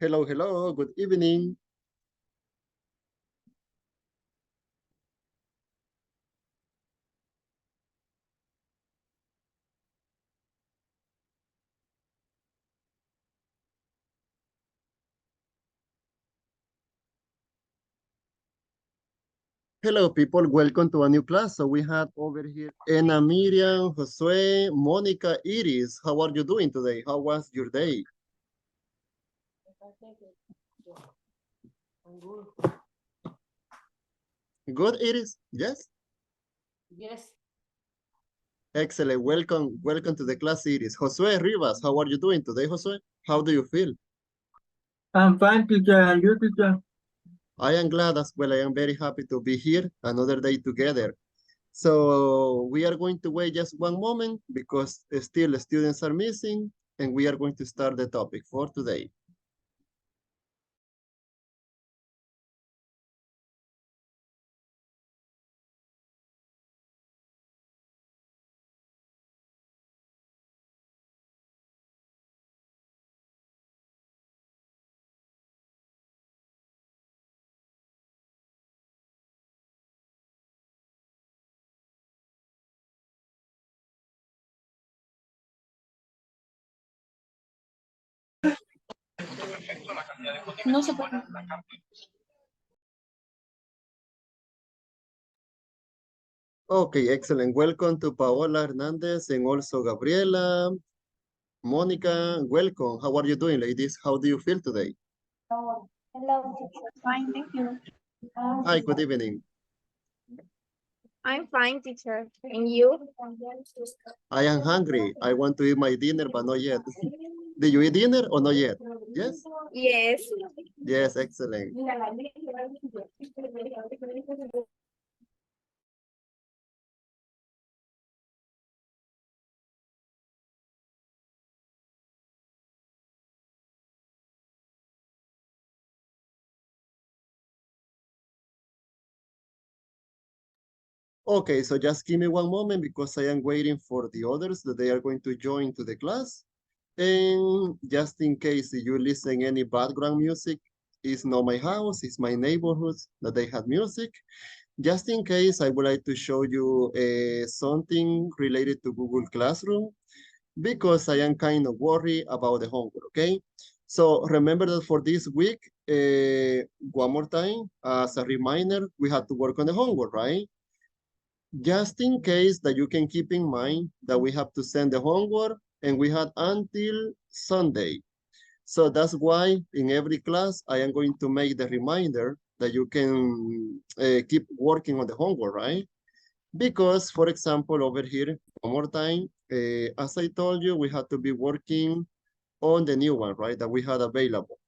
Hello, hello, good evening. Hello, people, welcome to a new class. So we have over here Anna, Miriam, Josue, Monica, Iris. How are you doing today? How was your day? Good, Iris? Yes? Yes, Excellent. Welcome to the class, Iris. Josue Rivas, how are you doing today, Josue? How do you feel? I'm fine, teacher, and you, teacher? I am glad as well. I am very happy to be here another day together. So we are going to wait just one moment because still students are missing and we are going to start the topic for today. no se puede. Okay, excellent. Welcome to Paola Hernandez and also Gabriela. Monica, welcome. How are you doing, ladies? How do you feel today? Hello, teacher. Fine, thank you. Hi, good evening. I'm fine, teacher. And you? I am hungry. I want to eat my dinner, but not yet. Did you eat dinner or not yet? Yes? Yes. Yes, excellent. Okay, so just give me one moment because I am waiting for the others that they are going to join to the class. And just in case you listen any background music, it's not my house, it's my neighborhood that they have music. Just in case, I would like to show you something related to Google Classroom because I am kind of worried about the homework, okay? So remember that for this week, one more time, as a reminder, we have to work on the homework, right? Just in case that you can keep in mind that we have to send the homework and we had until Sunday. So that's why in every class, I am going to make the reminder that you can keep working on the homework, right? Because, for example, over here, one more time, as I told you, we had to be working on the new one, right, that we had available.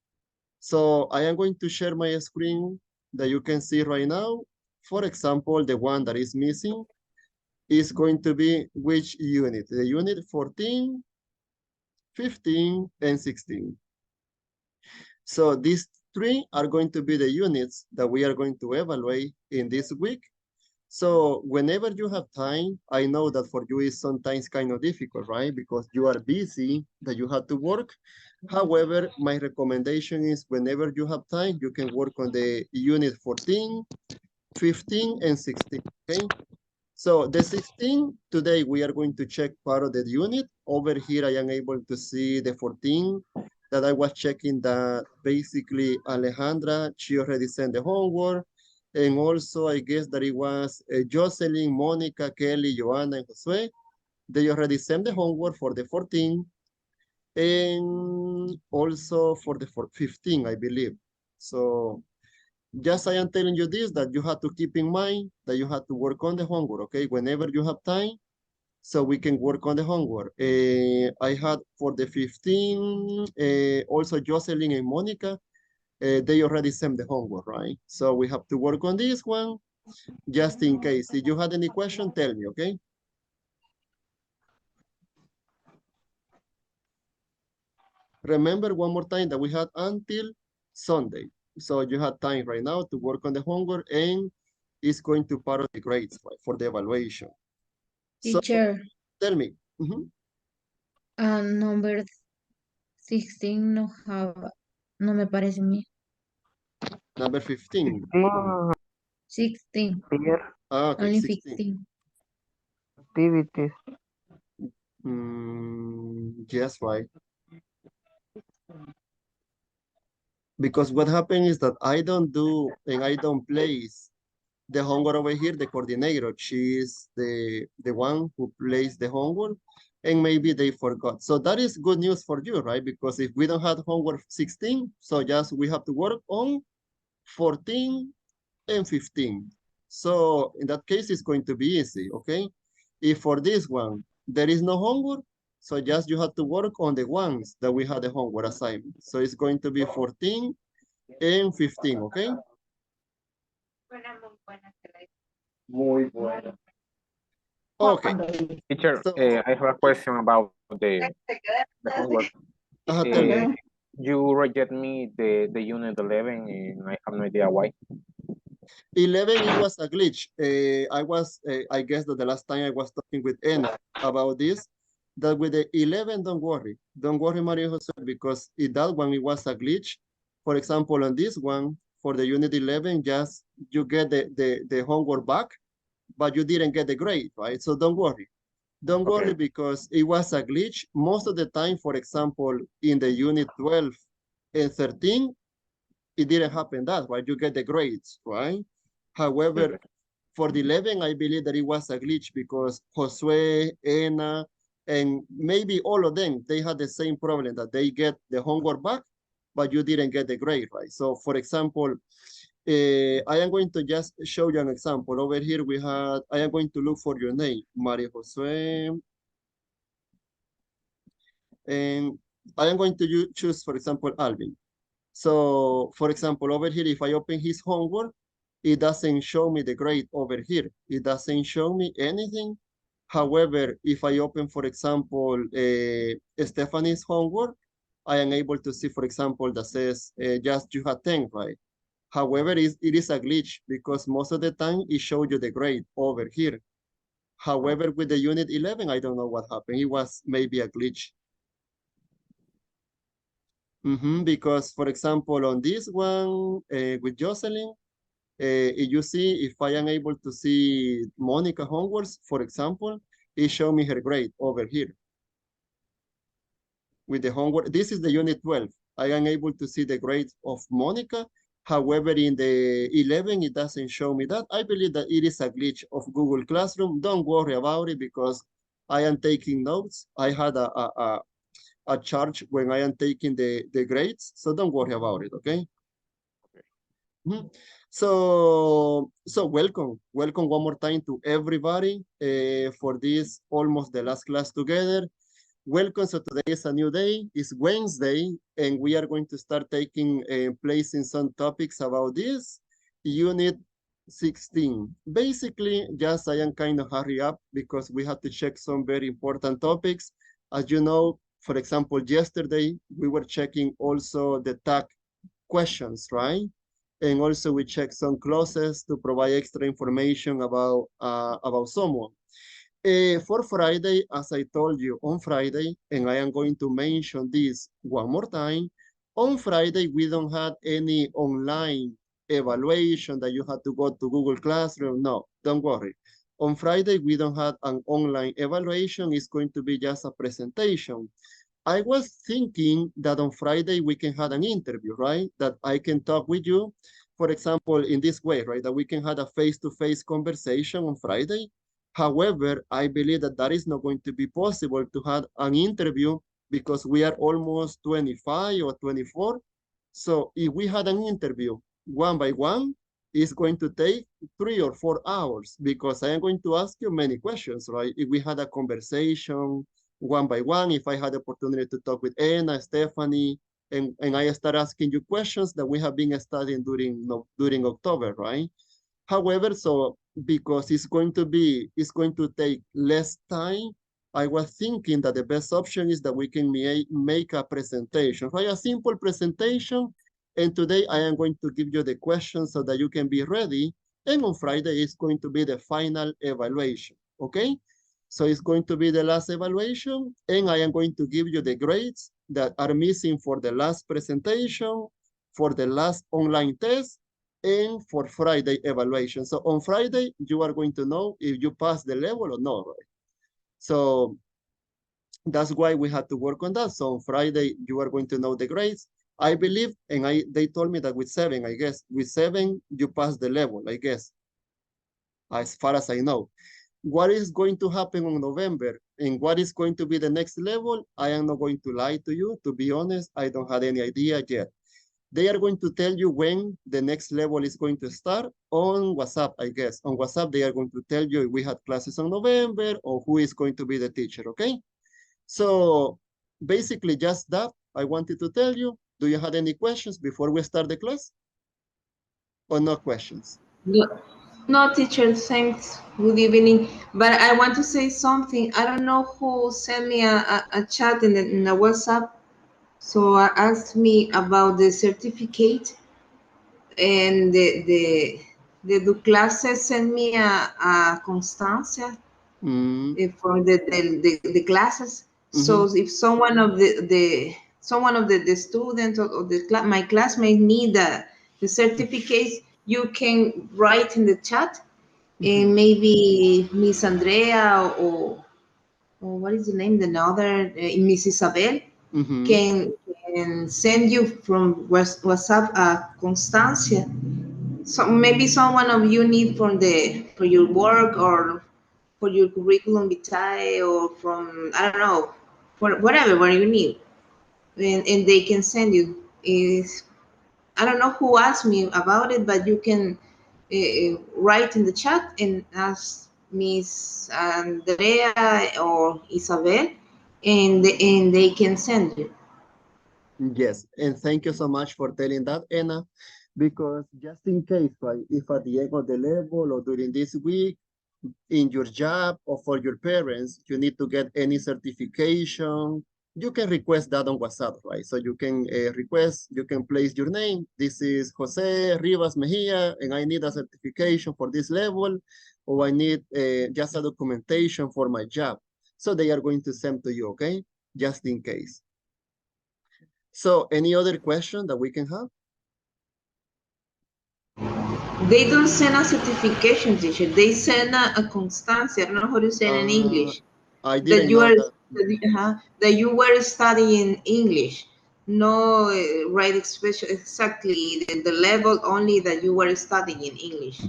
So I am going to share my screen that you can see right now. For example, the one that is missing is going to be which unit? The unit 14, 15, and 16. So these three are going to be the units that we are going to evaluate in this week. So whenever you have time, I know that for you is sometimes kind of difficult, right? Because you are busy, that you have to work. However, my recommendation is whenever you have time, you can work on the unit 14, 15, and 16, okay? So the 16, today we are going to check part of the unit. Over here, I am able to see the 14 that I was checking that basically Alejandra, she already sent the homework. And also, I guess that it was Jocelyn, Monica, Kelly, Joanna, and Josue. They already sent the homework for the 14 and also for the 15, I believe. So just I am telling you this, that you have to keep in mind that you have to work on the homework, okay? Whenever you have time, so we can work on the homework. I had for the 15, also Jocelyn and Monica, they already sent the homework, right? So we have to work on this one, just in case. If you had any question, tell me, okay? Remember one more time that we had until Sunday. So you have time right now to work on the homework and it's going to part of the grades, right, for the evaluation. So Teacher, tell me. Mhm. number 16 no have No me parece a mí. Number 15. 16. Ah, okay, Only 16. 15. Activities. Yes, right. Because what happened is that I don't do and I don't place the homework over here, the coordinator. She is the one who plays the homework, and maybe they forgot. So that is good news for you, right? Because if we don't have homework 16, so just we have to work on 14 and 15. So in that case, it's going to be easy, okay? If for this one, there is no homework, so just you have to work on the ones that we had the homework assignment. So it's going to be 14 and 15, okay? Muy buena. Okay. Teacher, So, I have a question about the homework. tell me. You reject me the unit 11 and I have no idea why. 11, it was a glitch. I guess that the last time I was talking with Anna about this, that with the 11, don't worry. Don't worry, Maria Jose, because in that one, it was a glitch. For example, on this one, for the unit 11, just you get the homework back, but you didn't get the grade, right? So don't worry. Don't worry because it was a glitch. Most of the time, for example, in the unit 12 and 13, it didn't happen that, right? You get the grades, right? However, for the 11, I believe that it was a glitch because Josue, Ena, and maybe all of them, they had the same problem that they get the homework back, but you didn't get the grade, right? So for example, I am going to just show you an example. Over here we had, I am going to look for your name, Maria Josue. And I am going to choose, for example, Alvin. So for example, over here, if I open his homework, it doesn't show me the grade over here. It doesn't show me anything. However, if I open, for example, Stephanie's homework, I am able to see, for example, that says just you had 10, right? However, it is a glitch because most of the time it shows you the grade over here. However, with the unit 11, I don't know what happened. It was maybe a glitch. Because, for example, on this one with Jocelyn, if you see, if I am able to see Monica homeworks, for example, it show me her grade over here. With the homework, this is the unit 12. I am able to see the grades of Monica. However, in the 11, it doesn't show me that. I believe that it is a glitch of Google Classroom. Don't worry about it because I am taking notes. I had a charge when I am taking the grades, so don't worry about it, okay? So welcome one more time to everybody for this almost the last class together. Welcome. So today is a new day. It's Wednesday, and we are going to start taking placing some topics about this unit 16. Basically, just I am kind of hurry up because we have to check some very important topics. As you know, for example, yesterday we were checking also the tag questions, right? And also we check some clauses to provide extra information about someone. For Friday, as I told you on Friday, and I am going to mention this one more time, on Friday, we don't have any online evaluation that you have to go to Google Classroom. No, don't worry. On Friday, we don't have an online evaluation. It's going to be just a presentation. I was thinking that on Friday we can have an interview, right? That I can talk with you, for example, in this way, right? That we can have a face-to-face conversation on Friday. However, I believe that that is not going to be possible to have an interview because we are almost 25 or 24. So if we had an interview one by one, it's going to take 3 or 4 hours because I am going to ask you many questions, right? If we had a conversation one by one, if I had the opportunity to talk with Anna, Stephanie, and I start asking you questions that we have been studying during October, right? However, so because it's going to take less time, I was thinking that the best option is that we can make a presentation, right? A simple presentation. And today I am going to give you the questions so that you can be ready. And on Friday is going to be the final evaluation, okay? So it's going to be the last evaluation, and I am going to give you the grades that are missing for the last presentation, for the last online test, and for Friday evaluation. So on Friday, you are going to know if you pass the level or not, right? So that's why we had to work on that. So on Friday, you are going to know the grades. I believe, and they told me that with 7, I guess, with 7, you pass the level, I guess, as far as I know. What is going to happen on November and what is going to be the next level, I am not going to lie to you. To be honest, I don't have any idea yet. They are going to tell you when the next level is going to start on WhatsApp, I guess. On WhatsApp, they are going to tell you if we had classes on November or who is going to be the teacher, okay? So basically just that I wanted to tell you. Do you have any questions before we start the class? Or no questions? No, no, teacher, thanks. Good evening. But I want to say something. I don't know who sent me a chat in the WhatsApp. So asked me about the certificate, and the classes sent me a constancia for the classes. So if someone of the students or my classmates need the certificates, you can write in the chat, and maybe Miss Andrea or what is the name, the other Miss Isabel can send you from WhatsApp a constancia. So maybe someone of you need for your work or for your curriculum vitae or from, I don't know, for whatever you need, and they can send you. Is I don't know who asked me about it, but you can write in the chat and ask Miss Andrea or Isabel, and they can send you. Yes, and thank you so much for telling that, Anna, because just in case, right, if at the end of the level or during this week, in your job or for your parents, you need to get any certification, you can request that on WhatsApp, right? So you can request, you can place your name. This is Jose Rivas Mejia, and I need a certification for this level, or I need just a documentation for my job. So they are going to send to you, okay? Just in case. So any other question that we can have? They don't send a certification, teacher. They send a constancia. I don't know how to say it in English. I That didn't you know are that. that you were studying English. No, right, especially exactly the level only that you were studying English.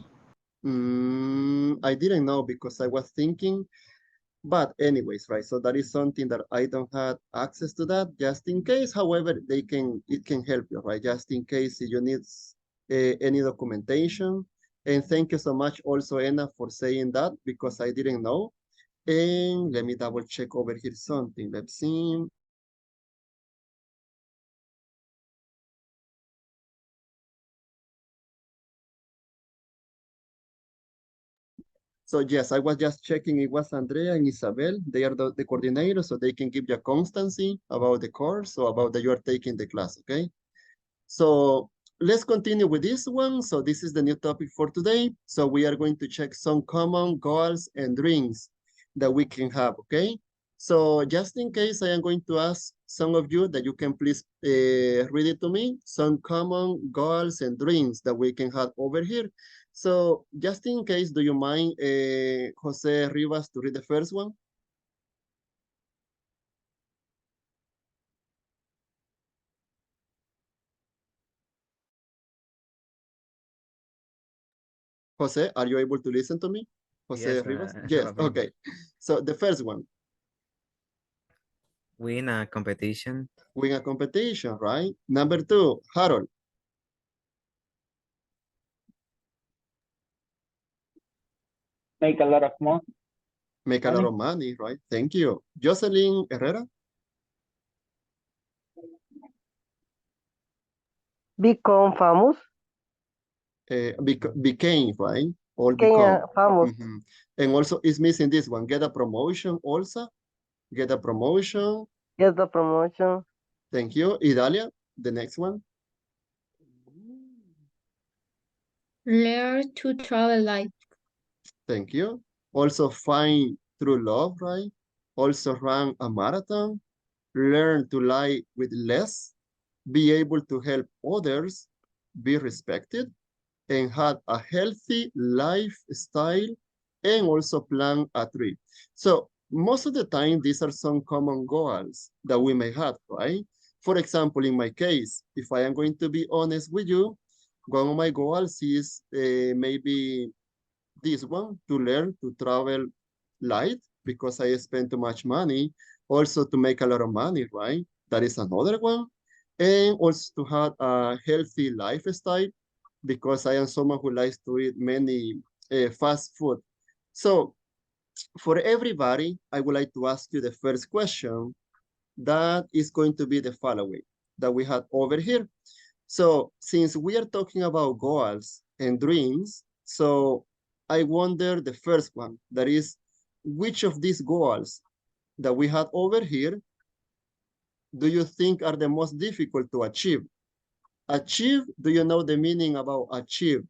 I didn't know because I was thinking, but anyways, right? So that is something that I don't have access to that just in case. However, it can help you, right? Just in case you need any documentation. And thank you so much also, Anna, for saying that because I didn't know. And let me double check over here something. Let's see. So yes, I was just checking. It was Andrea and Isabel. They are the coordinators, so they can give you a constancy about the course or about that you are taking the class, okay? So let's continue with this one. So this is the new topic for today. So we are going to check some common goals and dreams that we can have, okay? So just in case, I am going to ask some of you that you can please read it to me, some common goals and dreams that we can have over here. So just in case, do you mind, Jose Rivas, to read the first one? Jose, are you able to listen to me? Jose Yes, Rivas? Yes, Robin. okay. So the first one, Win a competition. win a competition, right? Number 2, Harold, Make a lot of money. make a lot of money, right? Thank you. Jocelyn Herrera, Become famous. became, right? Or Became become. famous. And also is missing this one, get a promotion also, get a promotion. Get the promotion. Thank you. Idalia, the next one. Learn to travel light. Thank you. Also find true love, right? Also run a marathon, learn to lie with less, be able to help others, be respected, and have a healthy lifestyle, and also plant a tree. So most of the time, these are some common goals that we may have, right? For example, in my case, if I am going to be honest with you, one of my goals is maybe this one, to learn to travel light because I spend too much money, also to make a lot of money, right? That is another one. And also to have a healthy lifestyle because I am someone who likes to eat many fast food. So for everybody, I would like to ask you the first question that is going to be the following that we had over here. So since we are talking about goals and dreams, so I wonder the first one, that is, which of these goals that we had over here do you think are the most difficult to achieve? Achieve, do you know the meaning about achieve?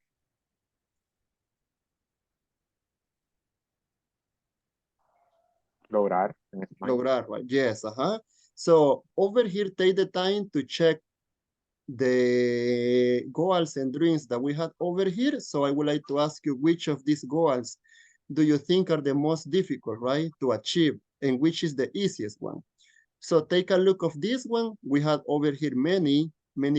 Lograr en español. Lograr, right? Yes, So over here, take the time to check the goals and dreams that we had over here. So I would like to ask you, which of these goals do you think are the most difficult, right, to achieve, and which is the easiest one? So take a look of this one. We had over here many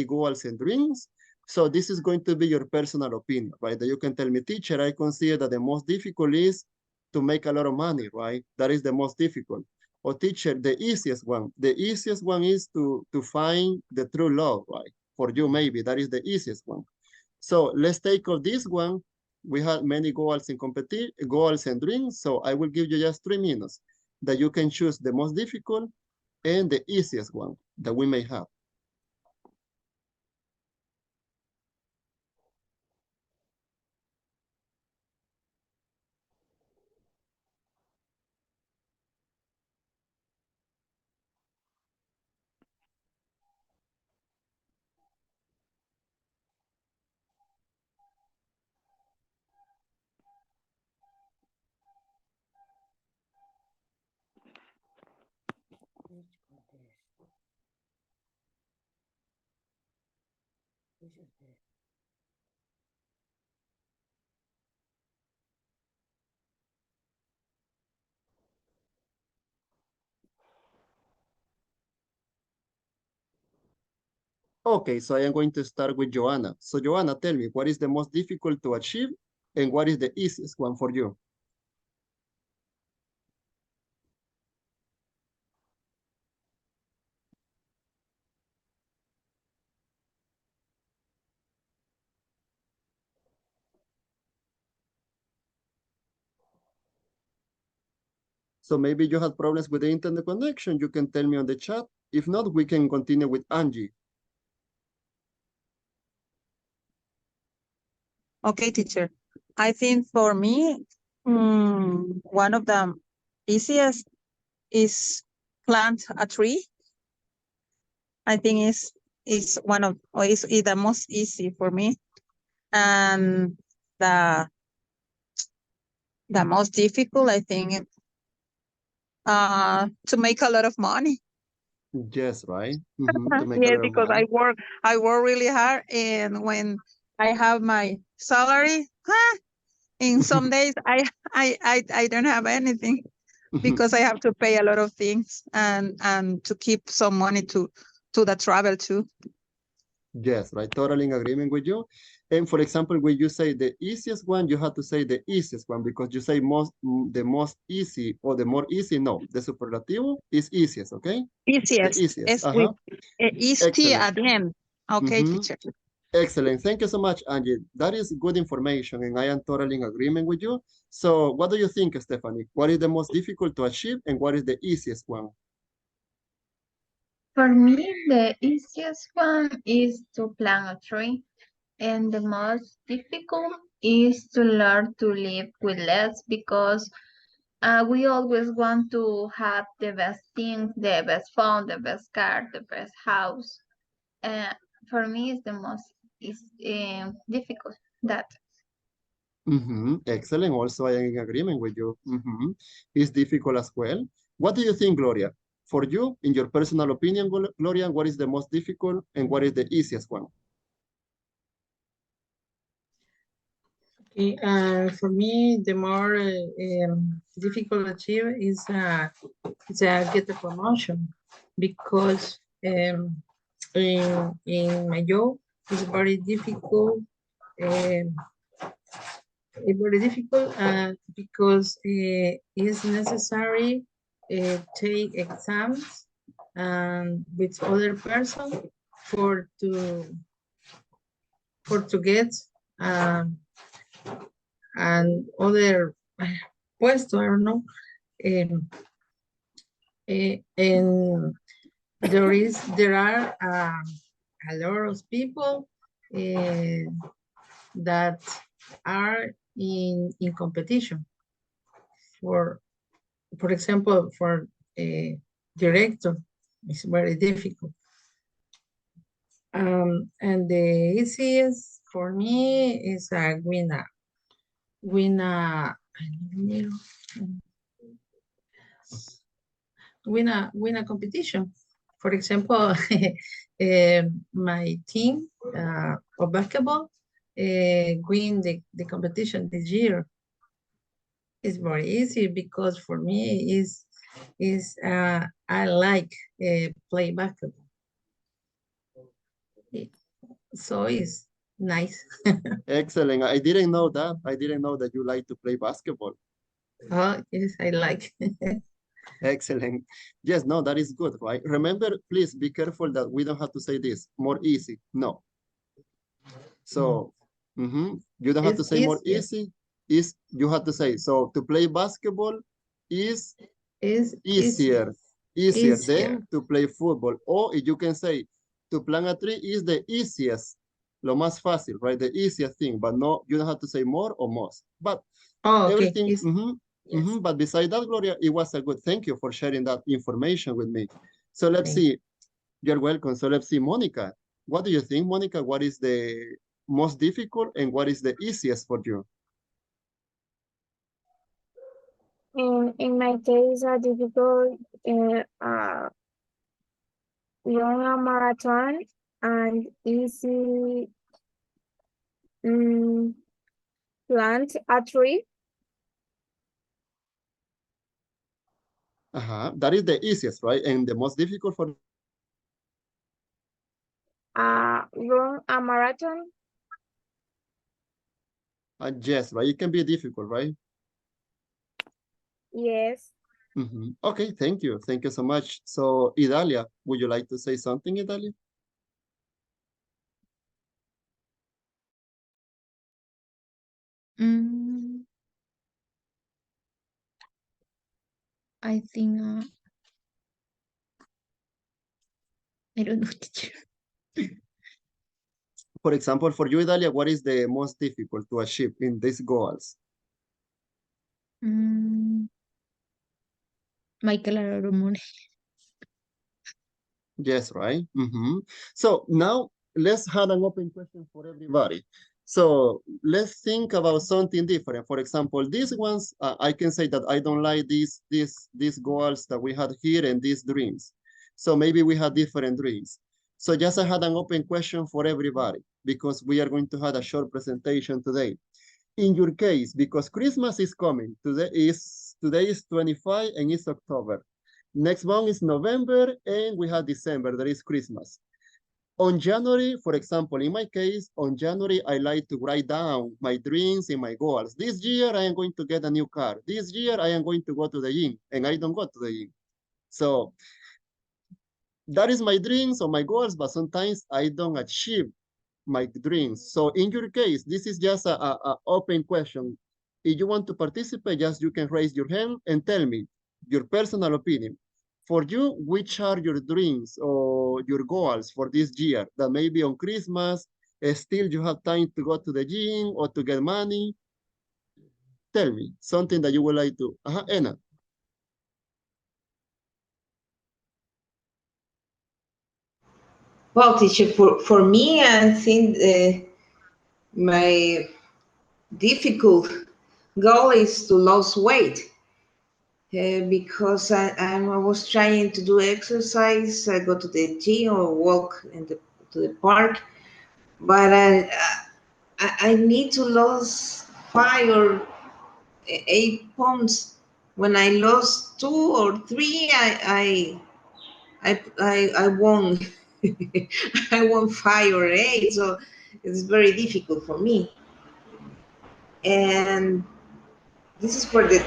goals and dreams. So this is going to be your personal opinion, right? That you can tell me, teacher, I consider that the most difficult is to make a lot of money, right? That is the most difficult. Or teacher, the easiest one. The easiest one is to find the true love, right? For you, maybe that is the easiest one. So let's take of this one. We had many goals and goals and dreams. So I will give you just 3 minutes that you can choose the most difficult and the easiest one that we may have. Okay, so I am going to start with Joanna. So Joanna, tell me, what is the most difficult to achieve and what is the easiest one for you? So maybe you had problems with the internet connection. You can tell me on the chat. If not, we can continue with Angie. Okay, teacher. I think for me, one of the easiest is plant a tree. I think is one of, or is the most easy for me. And the most difficult, I think, to make a lot of money. Yes, right? To make a Yes, lot of because money. I work really hard, and when I have my salary, in some days I don't have anything because I have to pay a lot of things and to keep some money to the travel too. Yes, right. Totally in agreement with you. And for example, when you say the easiest one, you have to say the easiest one because you say the most easy or the more easy. No, the superlativo is easiest, okay? The Easiest easiest. is with EST Excellent. at the end. Okay, teacher. Excellent. Thank you so much, Angie. That is good information, and I am totally in agreement with you. So what do you think, Stephanie? What is the most difficult to achieve, and what is the easiest one? For me, the easiest one is to plant a tree, and the most difficult is to learn to live with less because we always want to have the best things, the best phone, the best car, the best house. For me, it's the most difficult. That. Excellent. Also, I am in agreement with you. It's difficult as well. What do you think, Gloria? For you, in your personal opinion, Gloria, what is the most difficult and what is the easiest one? Okay, for me, the more difficult to achieve is get the promotion because in my job it's very difficult. It's very difficult because it's necessary take exams with other person for to get and other puesto, I don't know. And there are a lot of people that are in competition for example, for a director. It's very difficult. And the easiest for me is a win a competition. For example, my team of basketball win the competition this year. It's very easy because for me is I like play basketball. So it's nice. Excellent. I didn't know that. I didn't know that you like to play basketball. Oh, yes, I like. Excellent. Yes, no, that is good, right? Remember, please be careful that we don't have to say this, more easy. No. So, you don't have to say more easy. You have to say, so to play basketball is easier than to play football. Or you can say, to plant a tree is the easiest, lo más fácil, right? The easiest thing, but no, you don't have to say more or most. But everything, but beside that, Gloria, it was a good, thank you for sharing that information with me. So let's see, you're welcome. So let's see, Monica, what do you think, Monica? What is the most difficult and what is the easiest for you? In my case, a difficult run a marathon and easy plant a tree. That is the easiest, right? And the most difficult for Run a marathon. yes, right? It can be difficult, right? Yes. Okay, thank you. Thank you so much. So, Idalia, would you like to say something, Idalia? I think I don't know, teacher. For example, for you, Idalia, what is the most difficult to achieve in these goals? Michael Aromone. Yes, right? So now let's have an open question for everybody. So let's think about something different. For example, these ones, I can say that I don't like these goals that we had here and these dreams. So maybe we had different dreams. So just I had an open question for everybody because we are going to have a short presentation today. In your case, because Christmas is coming, today is 25 and it's October. Next month is November and we have December, that is Christmas. On January, for example, in my case, on January, I like to write down my dreams and my goals. This year, I am going to get a new car. This year, I am going to go to the gym, and I don't go to the gym. So that is my dreams or my goals, but sometimes I don't achieve my dreams. So in your case, this is just a open question. If you want to participate, just you can raise your hand and tell me your personal opinion. For you, which are your dreams or your goals for this year? That maybe on Christmas, still you have time to go to the gym or to get money. Tell me something that you would like to. Anna. Well, teacher, for me, I think my difficult goal is to lose weight. Because I was trying to do exercise, I go to the gym or walk to the park, but I need to lose 5 or 8 pounds. When I lost 2 or 3, I won I won 5 or 8, so it's very difficult for me. And this is for the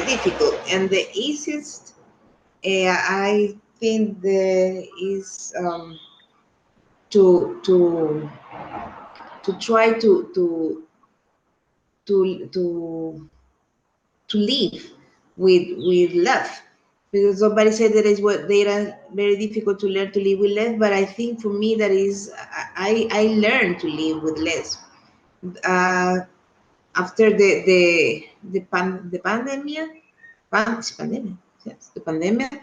difficult and the easiest. I think the is to to to try to to to live with love, because somebody said that is what they are very difficult to learn to live with less, but I think for me that is I learned to live with less after the pandemic. Pandemic, yes, the pandemic.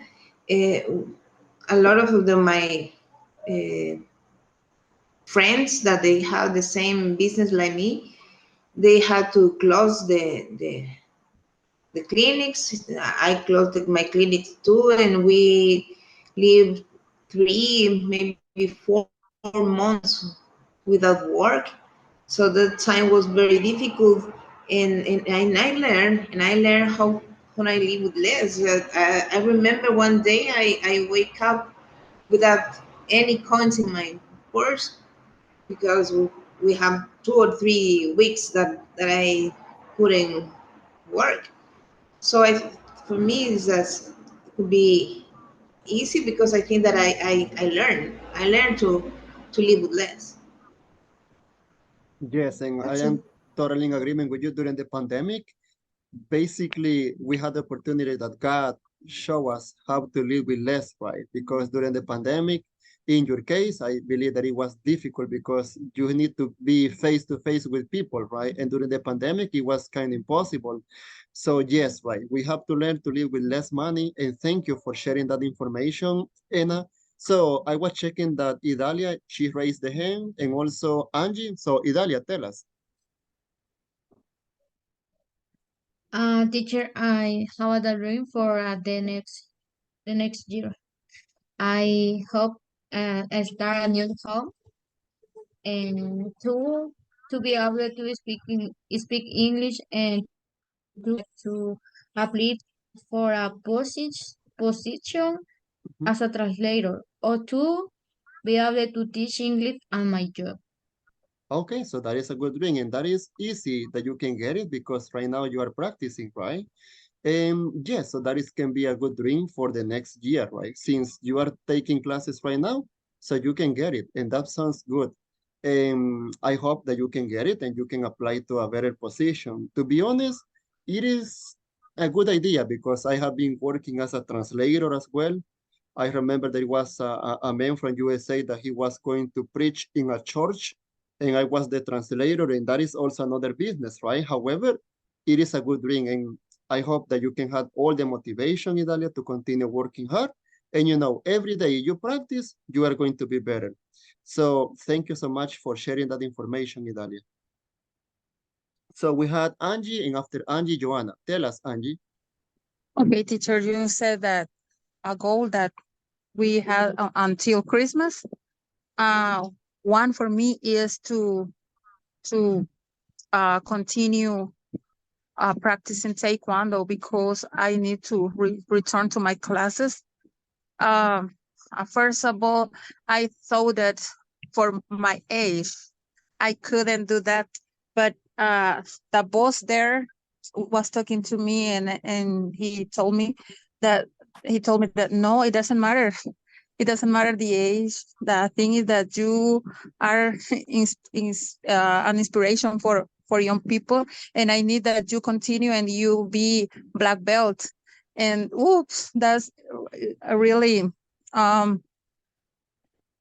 A lot of my uh, friends that they have the same business like me, they had to close the clinics. I closed my clinics too, and we lived 3, maybe 4 months without work. So that time was very difficult, and I learned how I live with less. I remember one day I wake up without any coins in my purse because we have 2 or 3 weeks that I couldn't work. So for me, it's just could be easy because I think that I learned to live with less. Yes, and I That's it. am totally in agreement with you. During the pandemic, basically we had the opportunity that God show us how to live with less, right? Because during the pandemic, in your case, I believe that it was difficult because you need to be face to face with people, right? And during the pandemic, it was kind of impossible. So yes, right, we have to learn to live with less money. And thank you for sharing that information, Anna. So I was checking that Idalia, she raised the hand, and also Angie. So Idalia, tell us. Teacher, I have a dream for the next year. I hope I start a new home and to be able to speak English and to apply for a position Mhm. as a translator or to be able to teach English on my job. Okay, so that is a good ring, and that is easy that you can get it because right now you are practicing, right? And yes, so that is can be a good ring for the next year, right? Since you are taking classes right now, so you can get it, and that sounds good. And I hope that you can get it and you can apply to a better position. To be honest, it is a good idea because I have been working as a translator as well. I remember there was a man from USA that he was going to preach in a church, and I was the translator, and that is also another business, right? However, it is a good ring, and I hope that you can have all the motivation, Idalia, to continue working hard. And every day you practice, you are going to be better. So thank you so much for sharing that information, Idalia. So we had Angie, and after Angie, Joanna. Tell us, Angie. Okay, teacher, you said that a goal that we had until Christmas. Uh, one for me is to continue practicing Taekwondo because I need to return to my classes. Um, First of all, I thought that for my age, I couldn't do that, but the boss there was talking to me, and he told me that no, it doesn't matter. It doesn't matter the age. The thing is that you are an inspiration for young people, and I need that you continue and you be black belt. And oops, that's really um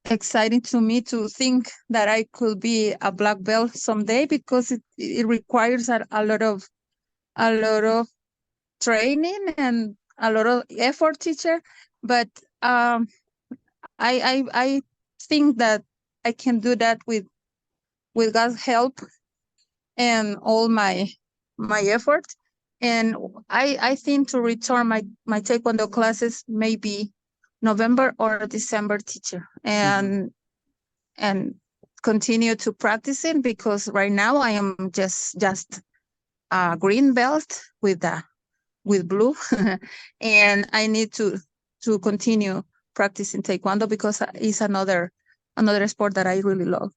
exciting to me to think that I could be a black belt someday because it requires a lot of training and a lot of effort, teacher. But um, I think that I can do that with God's help. and all my effort. And I think to return my taekwondo classes maybe November or December, teacher, and continue to practicing, because right now I am just a green belt with blue, and I need to continue practicing taekwondo because it's another sport that I really love.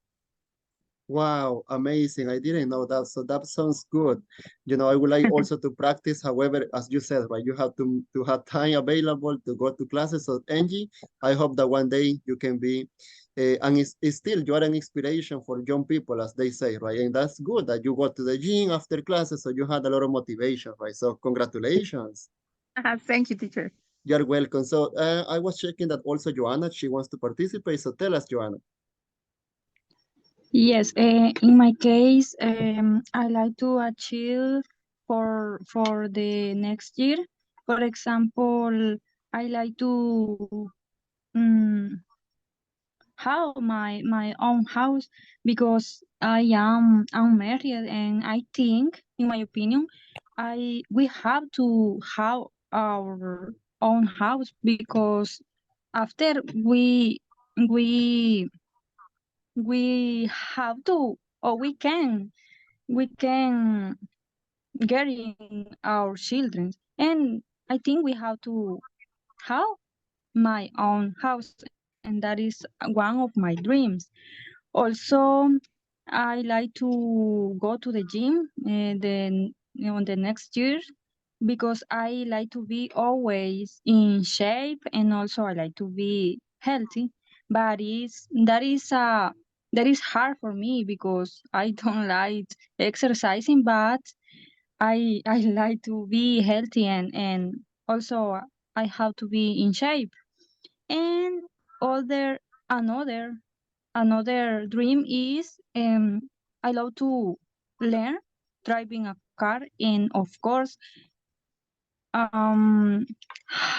Wow, amazing. I didn't know that. So that sounds good. You know, I would like also to practice. However, as you said, right, you have to have time available to go to classes. So Angie, I hope that one day you can be, and it's still you are an inspiration for young people, as they say, right? And that's good that you go to the gym after classes, so you had a lot of motivation, right? So congratulations. Thank you, teacher. You're welcome. So I was checking that also Joanna, she wants to participate. So tell us, Joanna. Yes, in my case, I like to achieve for the next year. For example, I like to have my own house because I am unmarried, and I think, in my opinion, we have to have our own house because after we we have to, or we can get in our children, and I think we have to have my own house, and that is one of my dreams. Also, I like to go to the gym then on the next year because I like to be always in shape, and also I like to be healthy. But that is hard for me because I don't like exercising, but I like to be healthy, and also I have to be in shape. And other another another dream is I love to learn driving a car, and of course um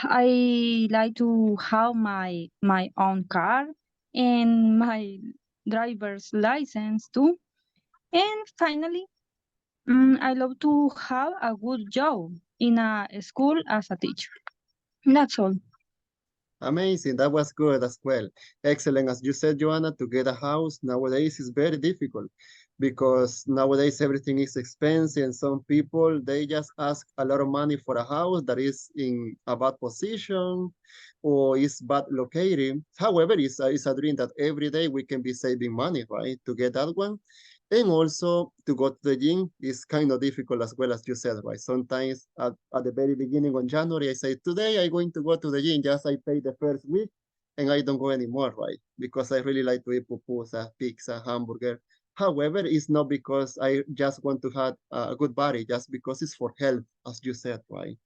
I like to have my own car and my driver's license too. And finally, I love to have a good job in a school as a teacher. That's all. Amazing. That was good as well. Excellent. As you said, Joanna, to get a house nowadays is very difficult because nowadays everything is expensive, and some people, they just ask a lot of money for a house that is in a bad position or is bad located. However, it's a dream that every day we can be saving money, right, to get that one. And also to go to the gym is kind of difficult as well, as you said, right? Sometimes at the very beginning on January, I say, today I'm going to go to the gym. Just I pay the first week and I don't go anymore, right? Because I really like to eat pupusa, pizza, hamburger. However, it's not because I just want to have a good body, just because it's for health, as you said, right?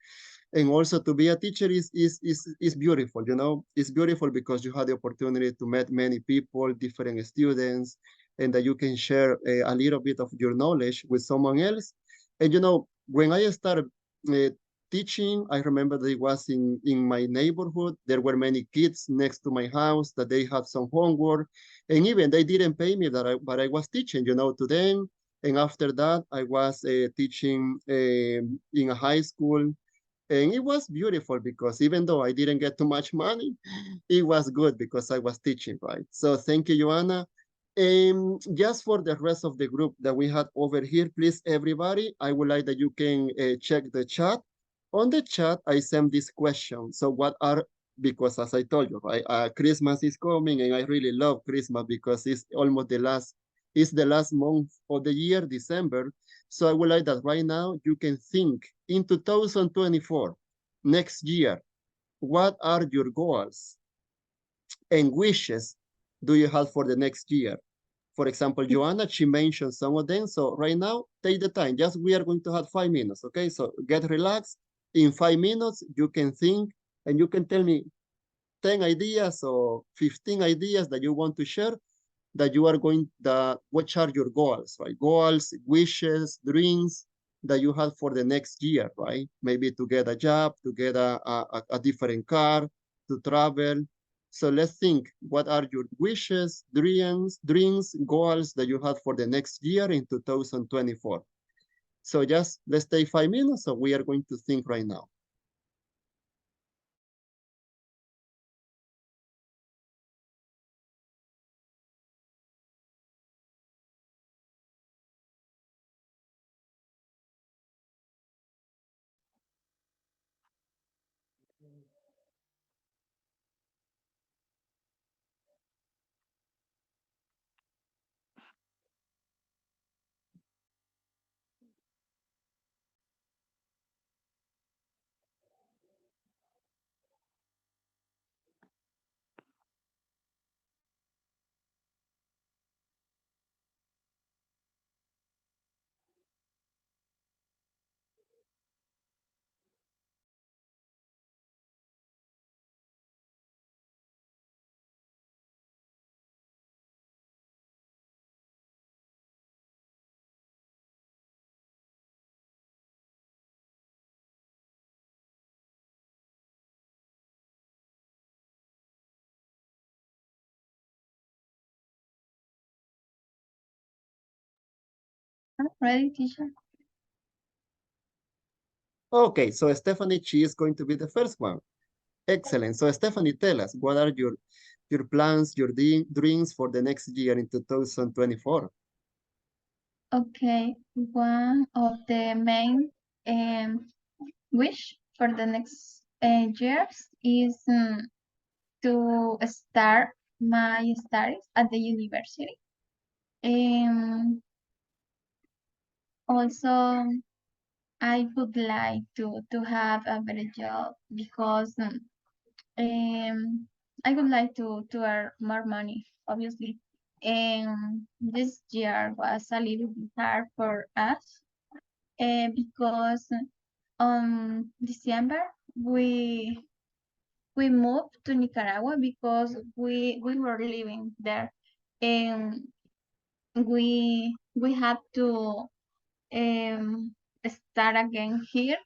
And also to be a teacher is beautiful, you know. It's beautiful because you have the opportunity to meet many people, different students, and that you can share a little bit of your knowledge with someone else. And you know, when I started uh, teaching, I remember that it was in my neighborhood. There were many kids next to my house that they had some homework, and even they didn't pay me but I was teaching, you know, to them. And after that, I was teaching in a high school, and it was beautiful because even though I didn't get too much money, it was good because I was teaching, right? So thank you, Joanna. Just for the rest of the group that we had over here, please, everybody, I would like that you can check the chat. On the chat, I sent this question. So what are, because as I told you, right, Christmas is coming, and I really love Christmas because it's almost it's the last month of the year, December. So I would like that right now you can think in 2024, next year, what are your goals and wishes do you have for the next year? For example, Joanna, she mentioned some of them. So right now, take the time. Just we are going to have 5 minutes, okay? So get relaxed. In 5 minutes, you can think and you can tell me 10 ideas or 15 ideas that you want to share, that you are going, which are your goals, right? Goals, wishes, dreams that you have for the next year, right? Maybe to get a job, to get a different car, to travel. So let's think, what are your wishes, dreams, goals that you have for the next year in 2024? So just let's take 5 minutes, so we are going to think right now. Ready, teacher? Okay, so Stephanie, she is going to be the first one. Excellent. So Stephanie, tell us, what are your plans, your dreams for the next year in 2024? Okay, one of the main wish for the next years is to start my studies at the university. Also, I would like to have a better job because I would like to earn more money, obviously. And this year was a little bit hard for us because on December we moved to Nicaragua because we were living there, and we had to start again here,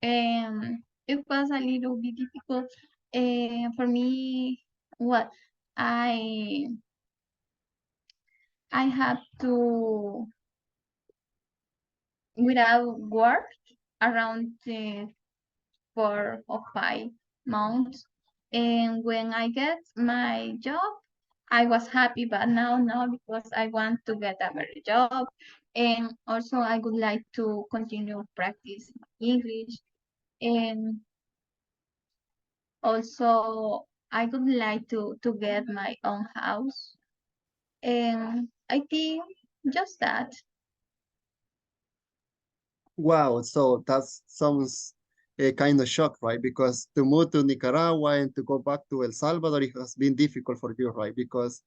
and it was a little bit difficult for me. What I have to without work around 4 or 5 months, and when I get my job I was happy, but now no, because I want to get a better job, and also I would like to continue practice English, and also I would like to get my own house, and I think just that. Wow, so that sounds a kind of shock, right? Because to move to Nicaragua and to go back to El Salvador, it has been difficult for you, right? Because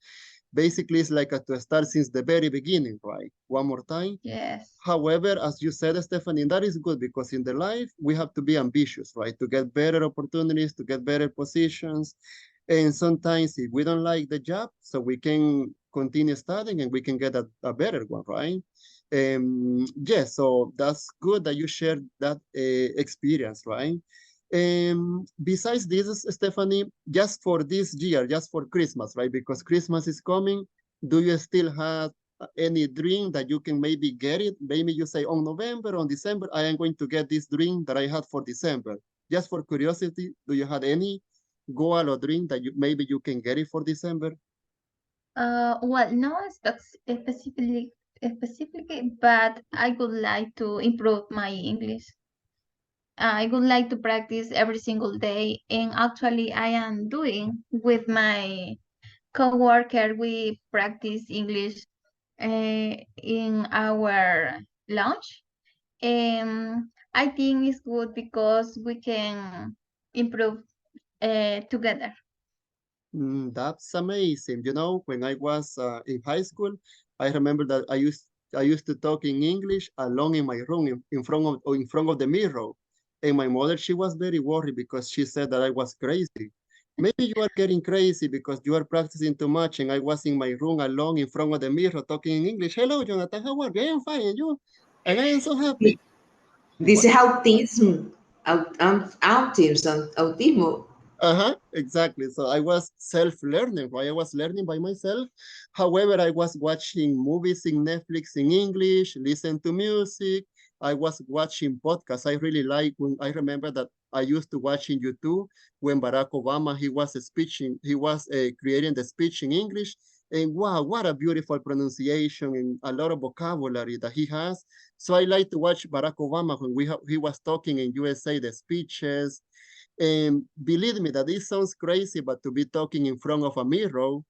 basically it's like to start since the very beginning, right? One more time. Yes. However, as you said, Stephanie, that is good because in the life, we have to be ambitious, right? To get better opportunities, to get better positions. And sometimes if we don't like the job, so we can continue studying and we can get a better one, right? Yes, so that's good that you shared that experience, right? Besides this, Stephanie, just for this year, just for Christmas, right? Because Christmas is coming, do you still have any dream that you can maybe get it? Maybe you say on November, on December, I am going to get this dream that I had for December. Just for curiosity, do you have any goal or dream that maybe you can get it for December? Well, no specifically, but I would like to improve my English. I would like to practice every single day, and actually I am doing with my coworker. We practice English in our lunch, and I think it's good because we can improve together. That's amazing. You know, when I was in high school, I remember that I used to talk in English alone in my room in front of the mirror. And my mother, she was very worried because she said that I was crazy. Maybe you are getting crazy because you are practicing too much, and I was in my room alone in front of the mirror talking in English. Hello, Jonathan, how are you? I am fine, and you? And I am so happy. This is autism, autism. Exactly. So I was self-learning, right? I was learning by myself. However, I was watching movies in Netflix in English, listen to music. I was watching podcasts. I really like when I remember that I used to watch in YouTube when Barack Obama, he was speaking, he was creating the speech in English. And wow, what a beautiful pronunciation and a lot of vocabulary that he has. So I like to watch Barack Obama when he was talking in USA, the speeches. And believe me that this sounds crazy, but to be talking in front of a mirror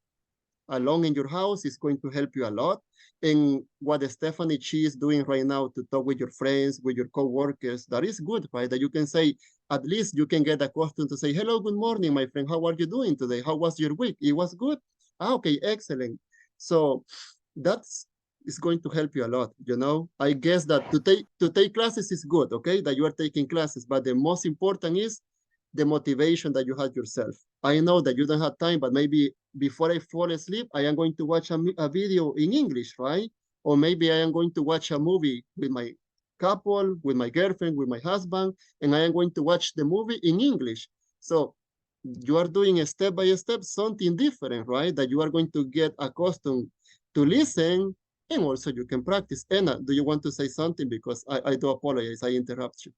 alone in your house is going to help you a lot. And what Stephanie Chi is doing right now to talk with your friends, with your coworkers, that is good, right? That you can say, at least you can get accustomed to say, hello, good morning, my friend. How are you doing today? How was your week? It was good. Ah, okay, excellent. So that's is going to help you a lot, you know. I guess that to take classes is good, okay, that you are taking classes, but the most important is the motivation that you had yourself. I know that you don't have time, but maybe before I fall asleep, I am going to watch a video in English, right? Or maybe I am going to watch a movie with my couple, with my girlfriend, with my husband, and I am going to watch the movie in English. So you are doing a step by step something different, right? That you are going to get accustomed to listen, and also you can practice. Anna, do you want to say something? Because I do apologize, I interrupt you.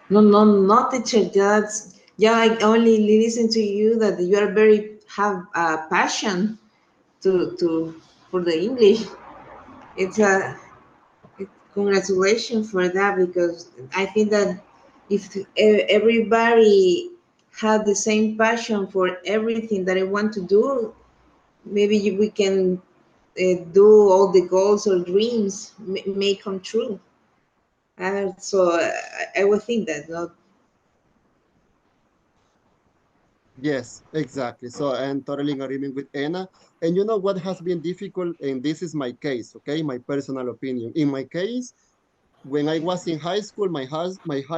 No, no, not teacher. That's yeah. I only listen to you that you are very have a passion to for the English. It's a congratulations for that because I think that if everybody had the same passion for everything that I want to do, maybe we can do all the goals or dreams may come true. So I would think that. No? Yes, exactly. So I'm totally in agreement with Anna. And you know what has been difficult, and this is my case, okay? My personal opinion. In my case, when I was in high school, my high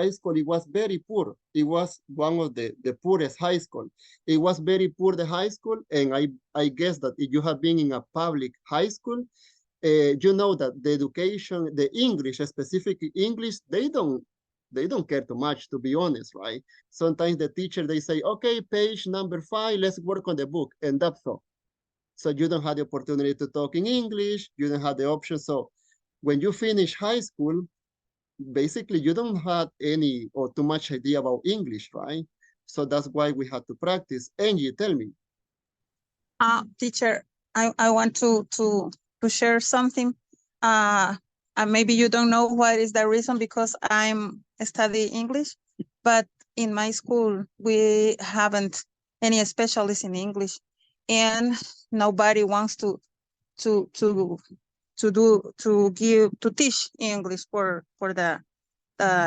school, it was very poor. It was one of the poorest high school. It was very poor, the high school, and I guess that if you have been in a public high school, you know that the education, the English, specifically English, they don't care too much, to be honest, right? Sometimes the teacher, they say, okay, page number 5, let's work on the book, and that's all. So you don't have the opportunity to talk in English, you don't have the option. So when you finish high school, basically you don't have any or too much idea about English, right? So that's why we had to practice. Angie, tell me. Teacher, I want to share something. Maybe you don't know what is the reason because I'm studying English, but in my school we haven't any specialists in English, and nobody wants to to to teach English for the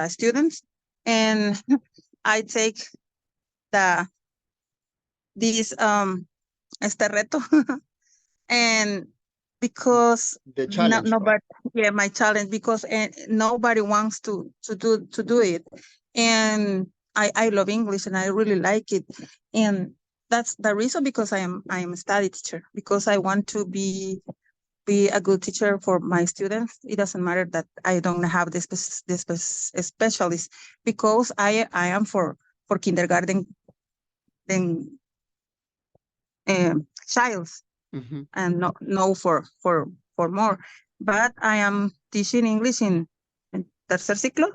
students, and I take the this este reto and because The challenge, right? nobody, yeah, my challenge because nobody wants to do it, and I love English and I really like it, and that's the reason because I am a study teacher because I want to be a good teacher for my students. It doesn't matter that I don't have specialist because I am for kindergarten and child and no for more. But I am teaching English in tercer ciclo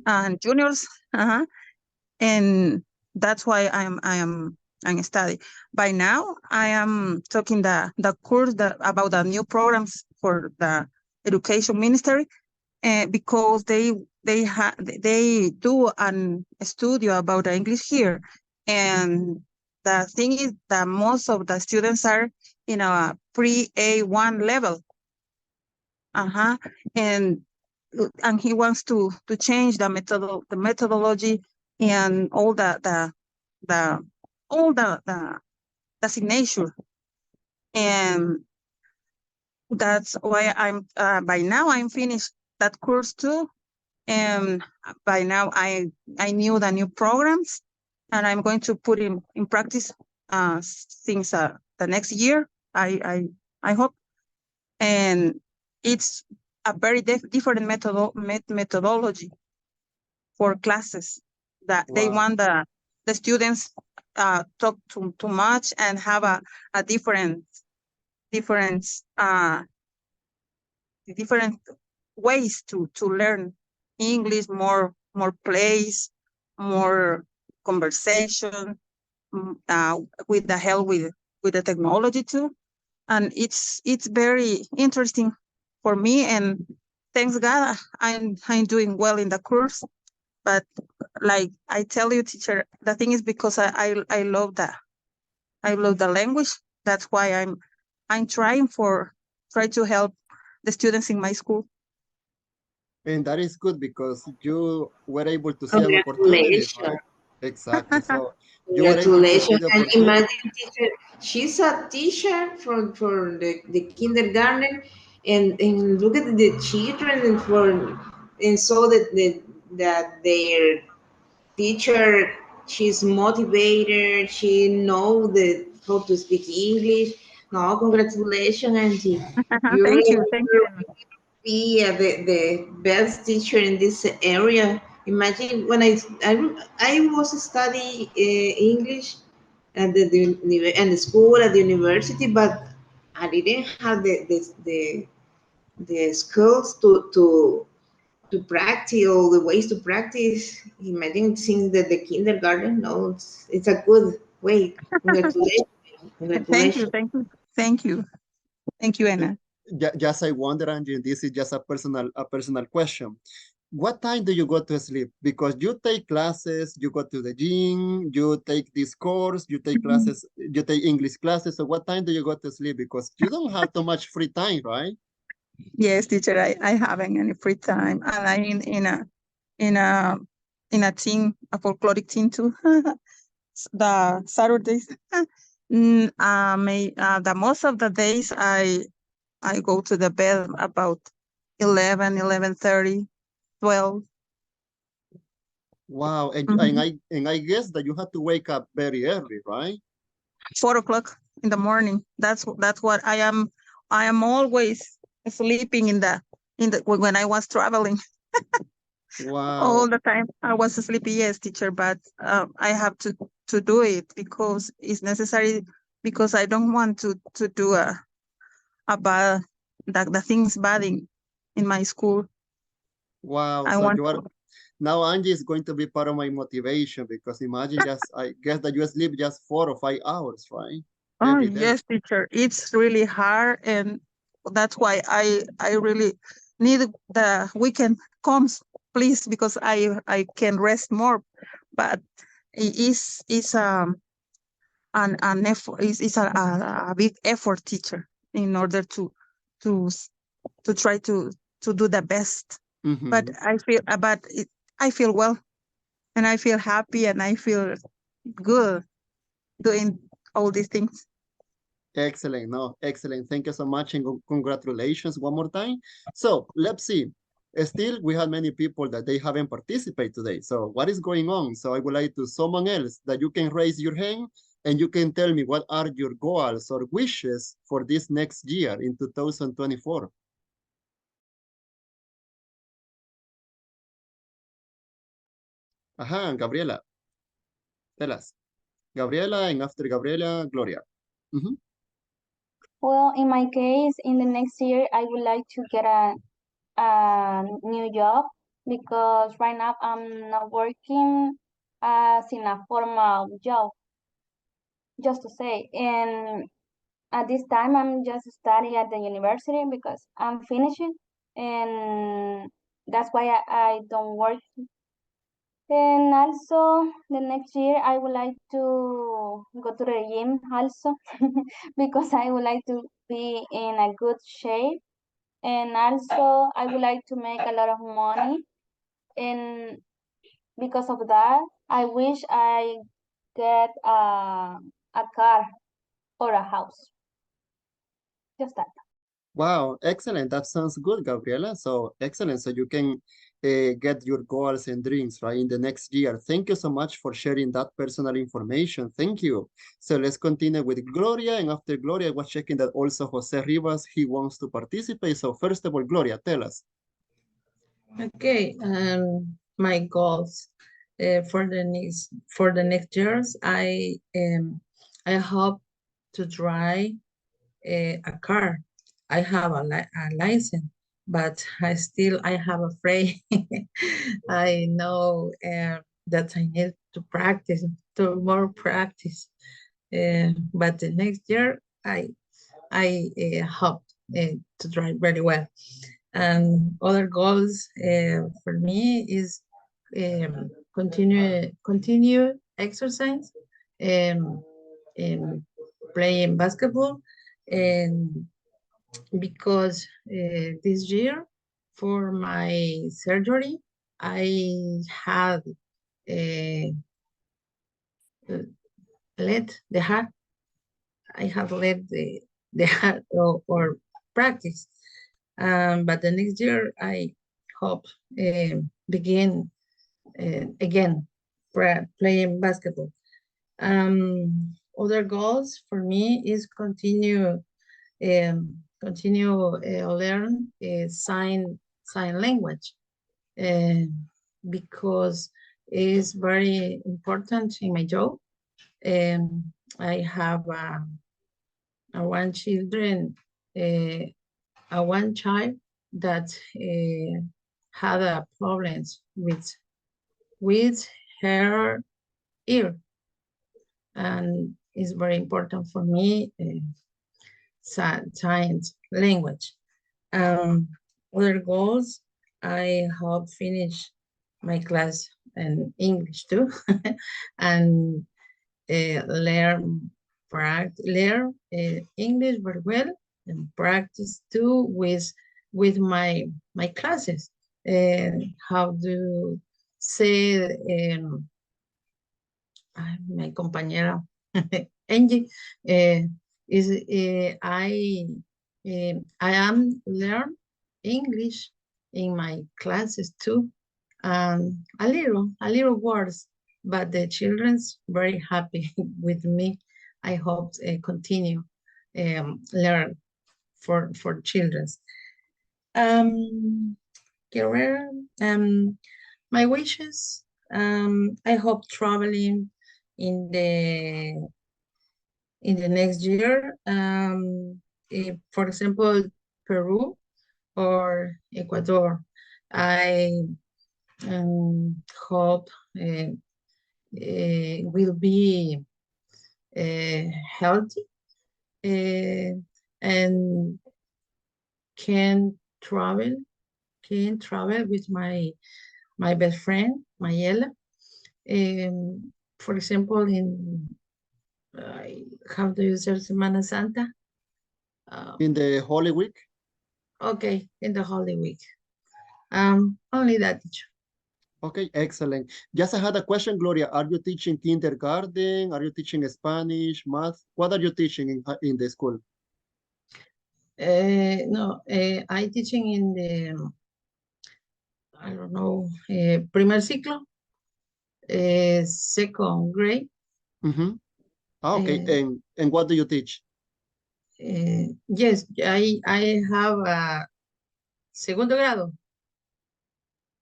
and juniors, and that's why I'm studying. By now, I am talking the course about the new programs for the education ministry, because they do an studio about the English here, and the thing is that most of the students are in a pre-A1 level, and he wants to change the methodology and all the all the signature, and that's why I'm by now I'm finished that course too. And by now I knew the new programs, and I'm going to put in practice since the next year. I hope, and it's a very different methodology for classes. That they Wow. want the students talk too much and have a different uh different ways to learn English, more plays, more conversation, with the help with the technology too. And it's very interesting for me, and thanks God I'm doing well in the course. But like I tell you, teacher, the thing is because I love the language. That's why I'm try to help the students in my school. And that is good because you were able to see an opportunity, Congratulations. right? Exactly. So you were able to see Congratulations. the And opportunity. imagine, teacher, she's a teacher for the kindergarten, and look at the children and so that their teacher, she's motivated, she know how to speak English. No, congratulations, Angie. You're Thank you, Emma. be the best teacher in this area. Imagine when I was studying English at the school at the university, but I didn't have the skills to practice all the ways to practice. Imagine since the kindergarten. No, it's a good way. Congratulations, Thank you, congratulations. thank you, Anna. Just I wonder, Angie, this is just a personal question. What time do you go to sleep? Because you take classes, you go to the gym, you take this course, you take classes, you take English classes. So what time do you go to sleep? Because you don't have too much free time, right? Yes, teacher, I haven't any free time, and I'm in a in a team, a folkloric team too. The Saturdays. The most of the days I go to the bed about 11:30, 12. Wow. Mhm. And I guess that you have to wake up very early, right? 4 o'clock in the morning. That's what I am always sleeping in the when I was traveling. All Wow. the time I was sleepy, yes, teacher, but I have to do it because it's necessary, because I don't want to do a bad the things bad in my school. Wow. I So want you are now Angie is going to be part of my motivation because imagine just I guess that you sleep just 4 or 5 hours, right? Oh Every day. yes, teacher, it's really hard, and that's why I really need the weekend comes, please, because I can rest more. But it is an effort, is a big effort, teacher, in order to to try to do the best. But Mm-hmm. I feel well, and I feel happy, and I feel good doing all these things. Excellent. No, excellent. Thank you so much and congratulations one more time. So let's see. Still, we have many people that they haven't participated today. So what is going on? So I would like to someone else that you can raise your hand and you can tell me what are your goals or wishes for this next year in 2024. Ajá, Gabriela, tell us. Gabriela, and after Gabriela, Gloria. Mhm. Well, in my case, in the next year, I would like to get a new job because right now I'm not working as in a formal job, just to say. And at this time, I'm just studying at the university because I'm finishing, and that's why I don't work. And also, the next year, I would like to go to the gym also because I would like to be in a good shape. And also, I would like to make a lot of money. And because of that, I wish I get a car or a house. Just that. Wow, excellent. That sounds good, Gabriela. So excellent. So you can get your goals and dreams, right, in the next year. Thank you so much for sharing that personal information. Thank you. So let's continue with Gloria. And after Gloria, I was checking that also Jose Rivas, he wants to participate. So first of all, Gloria, tell us. Okay, my goals for the next years. I hope to drive a car. I have a license, but I have afraid. I know that I need to practice, to more practice. But the next year, I hope to drive very well. And other goals for me is continue exercise, um, playing basketball, and because this year for my surgery I had let the heart I have let the heart or practice. But the next year I hope begin again playing basketball. Other goals for me is continue learn sign language because it's very important in my job. I have a one child that had a problems with her ear, and it's very important for me science language. Other goals, I hope finish my class in English too, and learn English very well and practice too with my classes. How to say my compañera Angie is I am learn English in my classes too. A little words, but the children's very happy with me. I hope continue learn for children's. Career, my wishes, I hope traveling in the next year, for example, Peru or Ecuador. I hope will be healthy and can travel with my best friend Mayela. For example, in how do you say Semana Santa? In the Holy Week? Okay, in the Holy Week. Only that, teacher. Okay, excellent. Just I had a question, Gloria. Are you teaching kindergarten? Are you teaching Spanish, math? What are you teaching in the school? No, I teaching in the, I don't know, primer ciclo, second grade. Mm-hmm. Okay, and what do you teach? Yes, I have a segundo grado.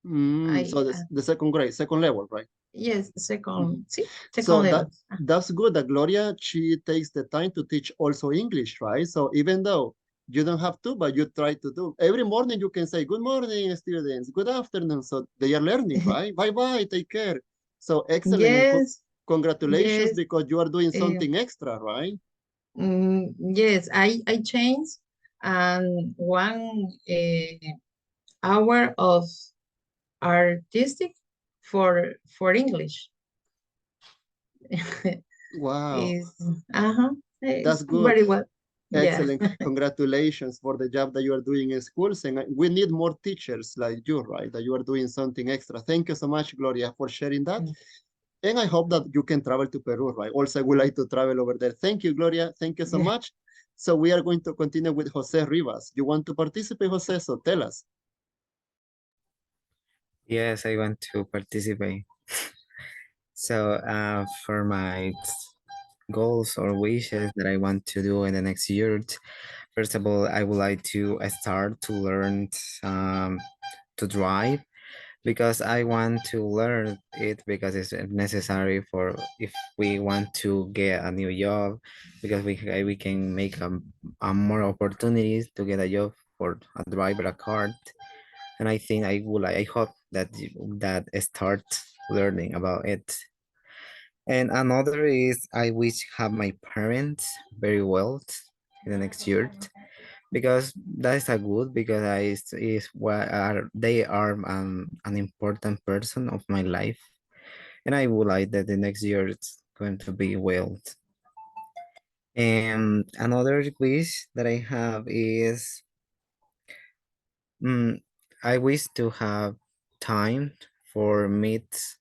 So the second grade, second level, right? Yes, second So level. that's good that Gloria, she takes the time to teach also English, right? So even though you don't have to, but you try to do. Every morning you can say, good morning, students, good afternoon. So they are learning, right? Bye-bye, take care. So excellent. Yes. Congratulations, Yes. because you are doing something extra, right? Yes, I changed and 1 hour of artistic for English. Wow. That's good. Very well. Excellent. Yeah. Congratulations for the job that you are doing in schools. And we need more teachers like you, right? That you are doing something extra. Thank you so much, Gloria, for sharing that. And I hope that you can travel to Peru, right? Also, I would like to travel over there. Thank you, Gloria. Thank you so much. So we are going to continue with Jose Rivas. You want to participate, Jose? So tell us. Yes, I want to participate. So for my goals or wishes that I want to do in the next year, first of all, I would like to start to learn to drive because I want to learn it because it's necessary for if we want to get a new job, because we can make a more opportunities to get a job for a driver a card. And I think I hope that that start learning about it. And another is I wish have my parents very well in the next year, because that is a good, because is what are they are an important person of my life, and I would like that the next year it's going to be well. And another wish that I have is mm, I wish to have time for meet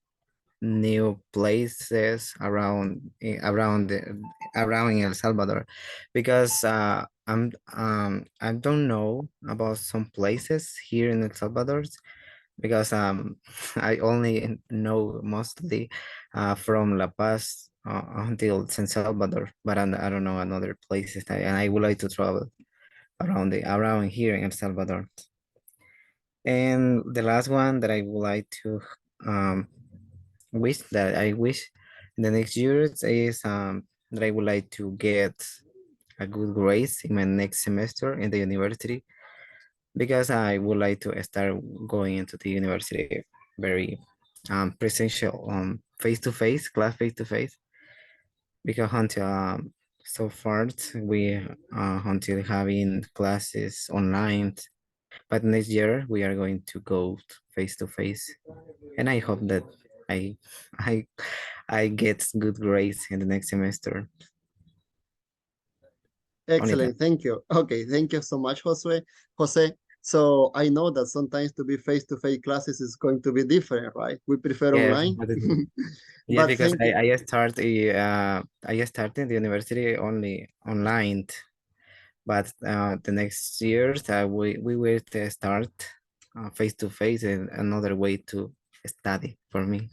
new places around in El Salvador, because I don't know about some places here in El Salvador, because I only know mostly from La Paz until San Salvador, but I don't know another places and I would like to travel around here in El Salvador. And the last one that I would like to um, I wish in the next years is that I would like to get a good grades in my next semester in the university, because I would like to start going into the university very presential, face to face, class face to face, because until so far we until having classes online, but next year we are going to go face to face, and I hope that I I I get good grades in the next semester. Only that. Excellent, thank you. Okay, thank you so much, Jose. So I know that sometimes to be face-to-face classes is going to be different, right? We prefer Yeah, online. yeah, But because thank you. I started the university only online, but the next years we will start face to face, and another way to study for me.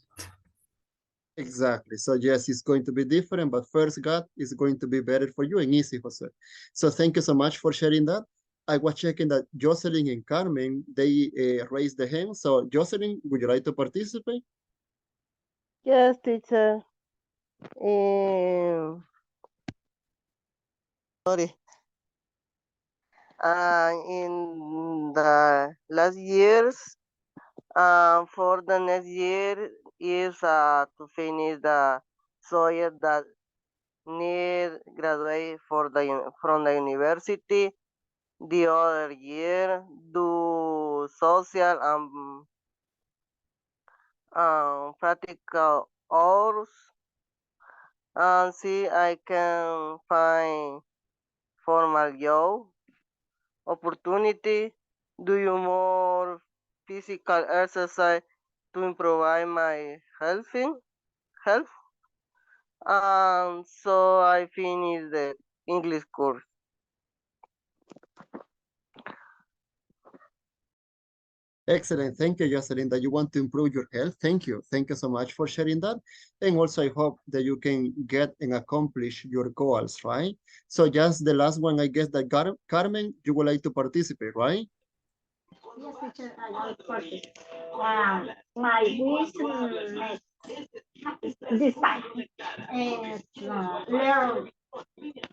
Exactly. So yes, it's going to be different, but first, God is going to be better for you and easy, Jose. So thank you so much for sharing that. I was checking that Jocelyn and Carmen, they raised the hand. So Jocelyn, would you like to participate? Yes, teacher. Um, sorry. In the last years, for the next year is to finish the subject that need graduate from the university. The other year do social and practical hours and see I can find formal job opportunity. Do you more physical exercise to improve my health? And so I finished the English course. Excellent. Thank you, Jocelyn, that you want to improve your health. Thank you. Thank you so much for sharing that. And also, I hope that you can get and accomplish your goals, right? So just the last one, I guess that Carmen, you would like to participate, right? Yes, teacher, I want to participate. My wish this time is learn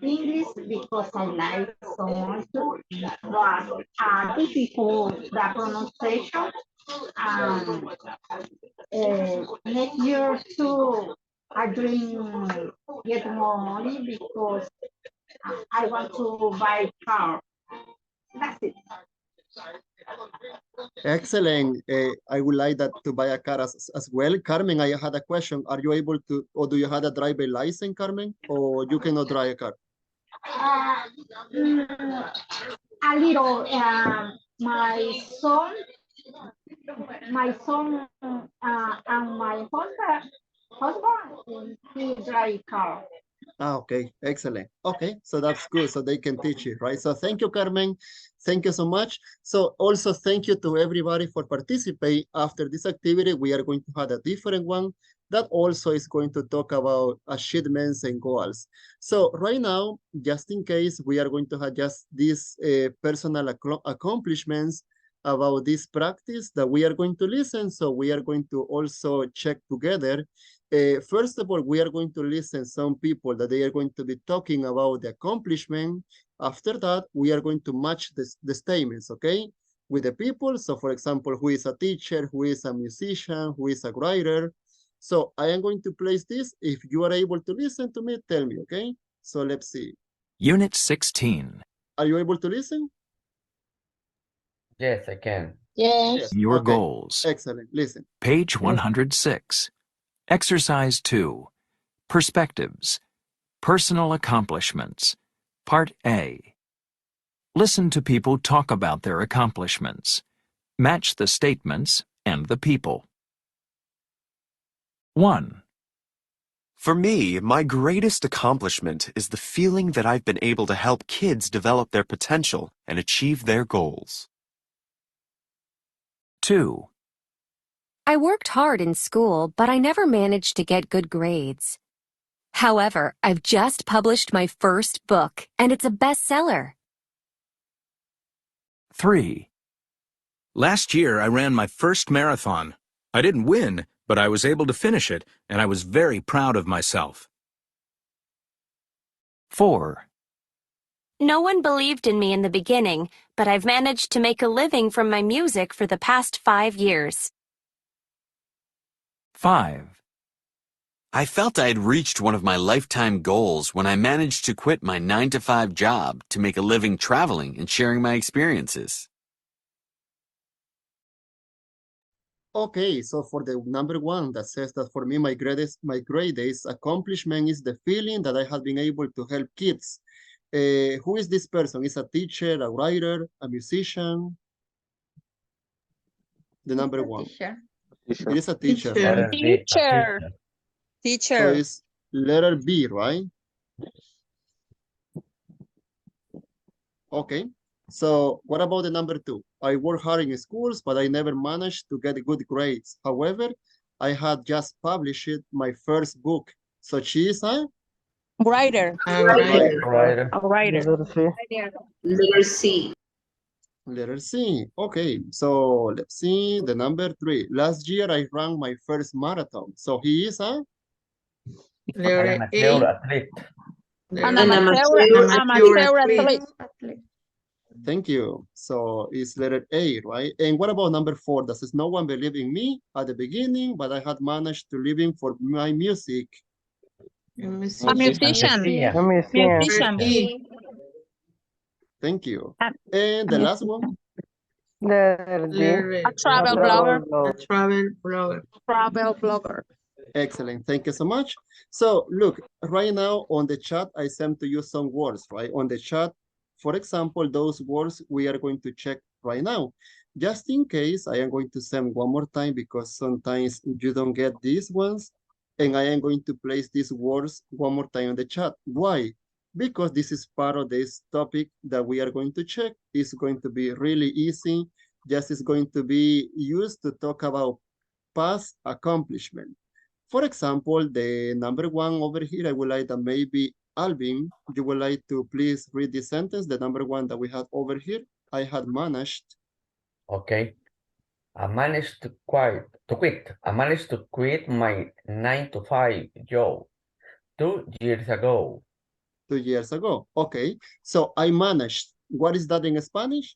English because I like so much, but difficult the pronunciation. Um, Next year too, I dream get more money because I want to buy car. That's it. Excellent. I would like that to buy a car as well. Carmen, I had a question. Are you able to, or do you have a driver license, Carmen, or you cannot drive a car? Uh, mm, a little. My son, and my husband, he drive car. Ah, okay, excellent. Okay, so that's good. So they can teach you, right? So thank you, Carmen. Thank you so much. So also thank you to everybody for participating. After this activity, we are going to have a different one that also is going to talk about achievements and goals. So right now, just in case, we are going to have just these personal accomplishments. about this practice that we are going to listen. So we are going to also check together. First of all, we are going to listen some people that they are going to be talking about the accomplishment. After that, we are going to match the statements, okay, with the people. So for example, who is a teacher, who is a musician, who is a writer. So I am going to place this. If you are able to listen to me, tell me, okay? So let's see. Unit 16. Are you able to listen? Yes, I can. Yes. Your Okay. goals. Excellent. Listen. Page 106. Exercise 2. Perspectives. Personal accomplishments. Part A. Listen to people talk about their accomplishments. Match the statements and the people. 1. For me, my greatest accomplishment is the feeling that I've been able to help kids develop their potential and achieve their goals. 2. I worked hard in school, but I never managed to get good grades. However, I've just published my first book, and it's a bestseller. 3. Last year, I ran my first marathon. I didn't win, but I was able to finish it, and I was very proud of myself. 4. No one believed in me in the beginning, but I've managed to make a living from my music for the past 5 years. 5. I felt I had reached one of my lifetime goals when I managed to quit my 9-to-5 job to make a living traveling and sharing my experiences. Okay, so for the number 1 that says that for me, my greatest accomplishment is the feeling that I have been able to help kids. Who is this person? Is a teacher, a writer, a musician? The number 1. Teacher. It is a teacher, Teacher. right? Teacher. So Teacher. it's letter B, right? Okay. So what about the number 2? I work hard in schools, but I never managed to get good grades. However, I had just published my first book. So she is a Writer. writer. A writer. Letter C. Letter C. Okay, so let's see the number 3. Last year, I ran my first marathon. So he is a Letter A. An amateur amateur athlete. Thank you. So it's letter A, right? And what about number 4? That says no one believed in me at the beginning, but I had managed to live in for my music. A musician. Musician. Musician. Thank you. And the last one? A travel blogger. A travel blogger. Travel blogger. Excellent. Thank you so much. So look, right now on the chat, I sent to you some words, right? On the chat, for example, those words we are going to check right now. Just in case, I am going to send one more time because sometimes you don't get these ones. And I am going to place these words one more time on the chat. Why? Because this is part of this topic that we are going to check. It's going to be really easy. Just is going to be used to talk about past accomplishment. For example, the number 1 over here, I would like that maybe Alvin, you would like to please read this sentence, the number 1 that we have over here. I had managed. Okay. I managed to quit. I managed to quit my 9-to-5 job 2 years ago. 2 years ago. Okay. So I managed. What is that in Spanish?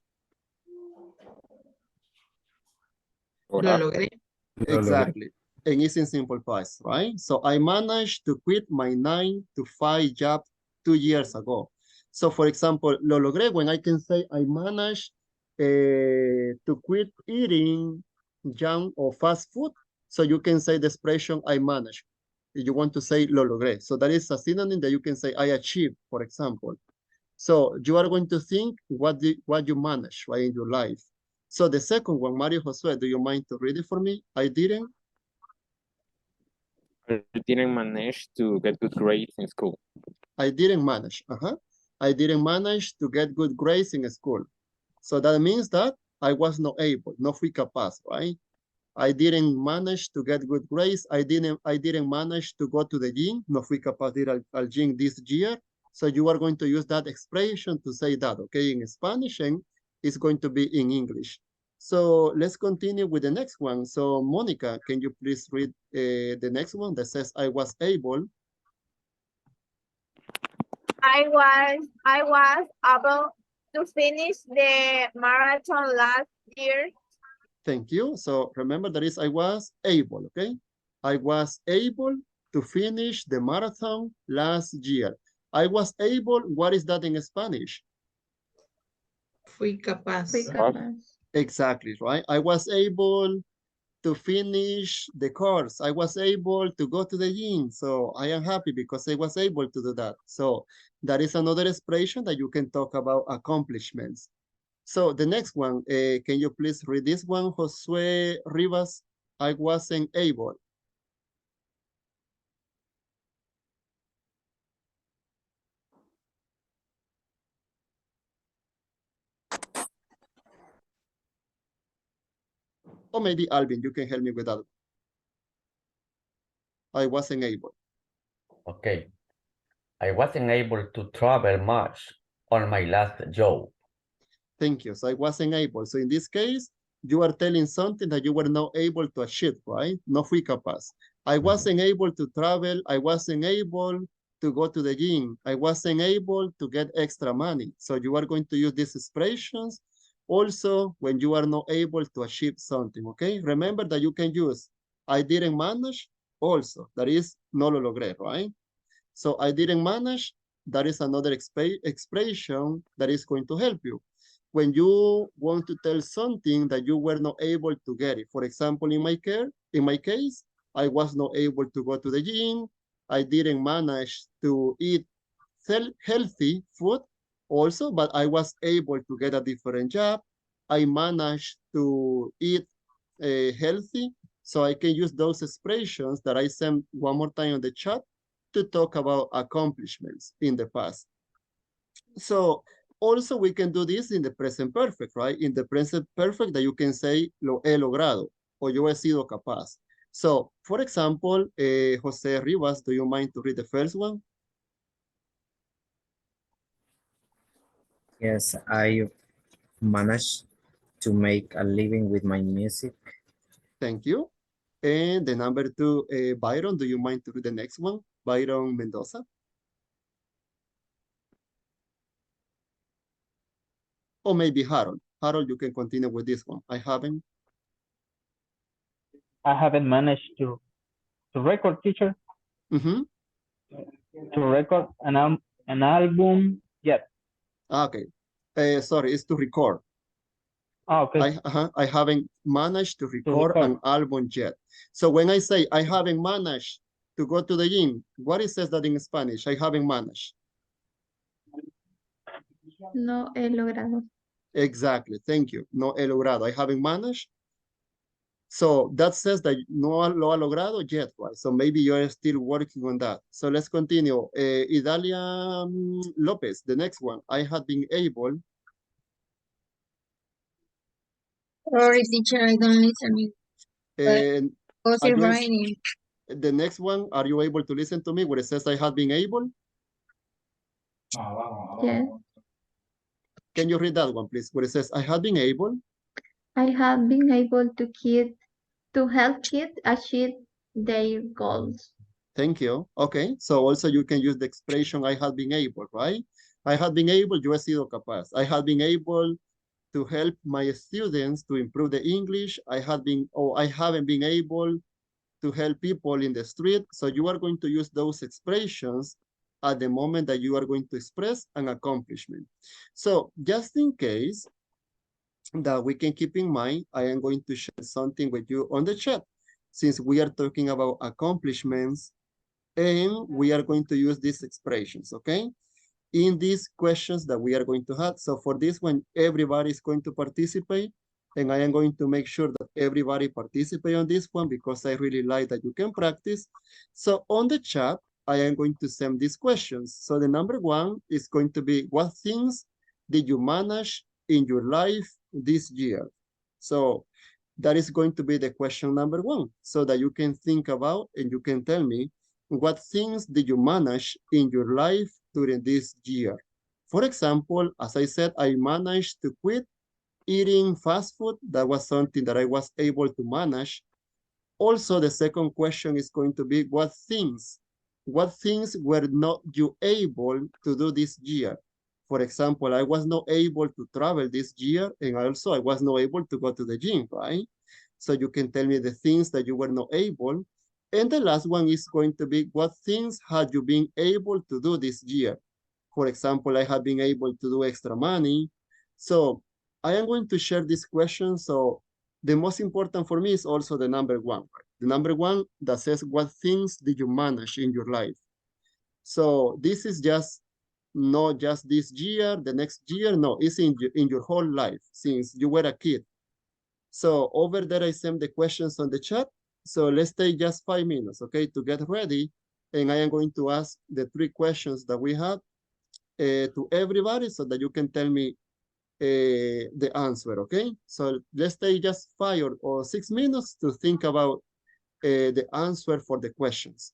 Lo logré. Exactly. And it's in simple past, right? So I managed to quit my 9-to-5 job 2 years ago. So for example, lo logré when I can say I managed to quit eating junk or fast food. So you can say the expression I managed. If you want to say lo logré. So that is a synonym that you can say I achieved, for example. So you are going to think what you manage, right, in your life. So the second one, Mario Josue, do you mind to read it for me? I didn't manage to get good grades in school. I didn't manage. I didn't manage to get good grades in school. So that means that I was not able, no fui capaz, right? I didn't manage to get good grades. I didn't manage to go to the gym. No fui capaz de ir al gym this year. So you are going to use that expression to say that, okay, in Spanish, and it's going to be in English. So let's continue with the next one. So Monica, can you please read the next one that says, I was able. I was able to finish the marathon last year. Thank you. So remember that is I was able, okay? I was able to finish the marathon last year. I was able, what is that in Spanish? Fui capaz. Fui capaz. Exactly, right? I was able to finish the course. I was able to go to the gym. So I am happy because I was able to do that. So that is another expression that you can talk about accomplishments. So the next one, can you please read this one, Josue Rivas? I wasn't able. Or maybe Alvin, you can help me with that. I wasn't able. Okay. I wasn't able to travel much on my last job. Thank you. So I wasn't able. So in this case, you are telling something that you were not able to achieve, right? No fui capaz. I wasn't able to travel. I wasn't able to go to the gym. I wasn't able to get extra money. So you are going to use these expressions also when you are not able to achieve something, okay? Remember that you can use I didn't manage also. That is no lo logré, right? So I didn't manage. That is another expression that is going to help you when you want to tell something that you were not able to get it. For example, in my case, I was not able to go to the gym. I didn't manage to eat healthy food also, but I was able to get a different job. I managed to eat healthy. So I can use those expressions that I sent one more time on the chat to talk about accomplishments in the past. So also we can do this in the present perfect, right? In the present perfect that you can say lo he logrado o yo he sido capaz. So for example, Jose Rivas, do you mind to read the first one? Yes, I managed to make a living with my music. Thank you. And the number two, Byron, do you mind to read the next one? Byron Mendoza. Or maybe Harold. Harold, you can continue with this one. I haven't managed to record, teacher, Mm-hmm. to record an album yet. Okay. Sorry, it's to record. Okay. I haven't managed to record an album yet. So when I say I haven't managed to go to the gym, what it says that in Spanish? I haven't managed. No he logrado. Exactly. Thank you. No he logrado. I haven't managed. So that says that no lo ha logrado yet, right? So maybe you're still working on that. So let's continue. Idalia Lopez, the next one. I have been able. Sorry, teacher, I don't listen. And Was it raining? The next one, are you able to listen to me where it says I have been able? Yes. Can you read that one, please? Where it says I have been able? I have been able to help kids achieve their goals. Thank you. Okay, so also you can use the expression I have been able, right? I have been able, yo he sido capaz. I have been able to help my students to improve the English. I haven't been able to help people in the street. So you are going to use those expressions at the moment that you are going to express an accomplishment. So just in case that we can keep in mind, I am going to share something with you on the chat since we are talking about accomplishments and we are going to use these expressions, okay? In these questions that we are going to have. So for this one, everybody is going to participate and I am going to make sure that everybody participate on this one because I really like that you can practice. So on the chat, I am going to send these questions. So the number one is going to be, what things did you manage in your life this year? So that is going to be the question number one, so that you can think about and you can tell me what things did you manage in your life during this year. For example, as I said, I managed to quit eating fast food. That was something that I was able to manage. Also, the second question is going to be what things were not you able to do this year? For example, I was not able to travel this year, and also I was not able to go to the gym, right? So you can tell me the things that you were not able. And the last one is going to be what things had you been able to do this year? For example, I have been able to do extra money. So I am going to share this question. So the most important for me is also the number one, right? The number one that says, what things did you manage in your life? So this is just not just this year, the next year, no, it's in your whole life since you were a kid. So over there, I send the questions on the chat. So let's take just 5 minutes, okay, to get ready. And I am going to ask the 3 questions that we have to everybody so that you can tell me the answer, okay? So let's take just 5 or 6 minutes to think about the answer for the questions.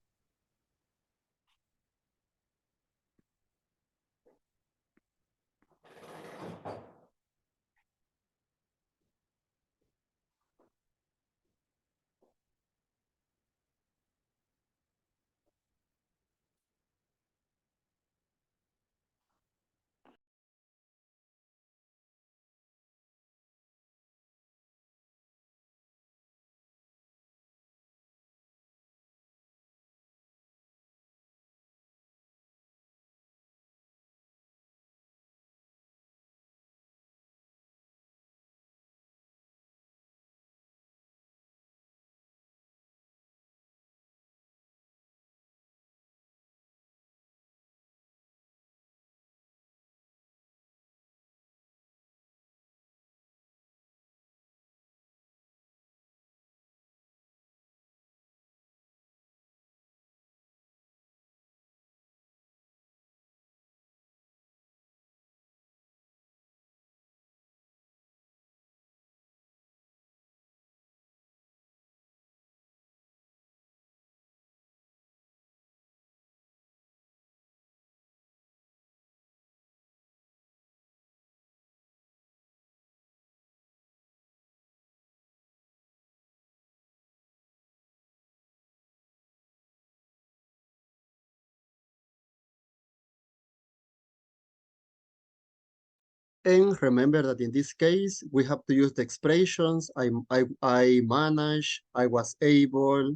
And remember that in this case, we have to use the expressions, I managed, I was able,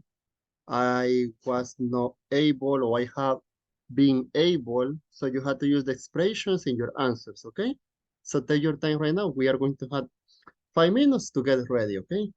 I was not able, or I have been able. So you have to use the expressions in your answers, okay? So take your time right now. We are going to have 5 minutes to get ready, okay?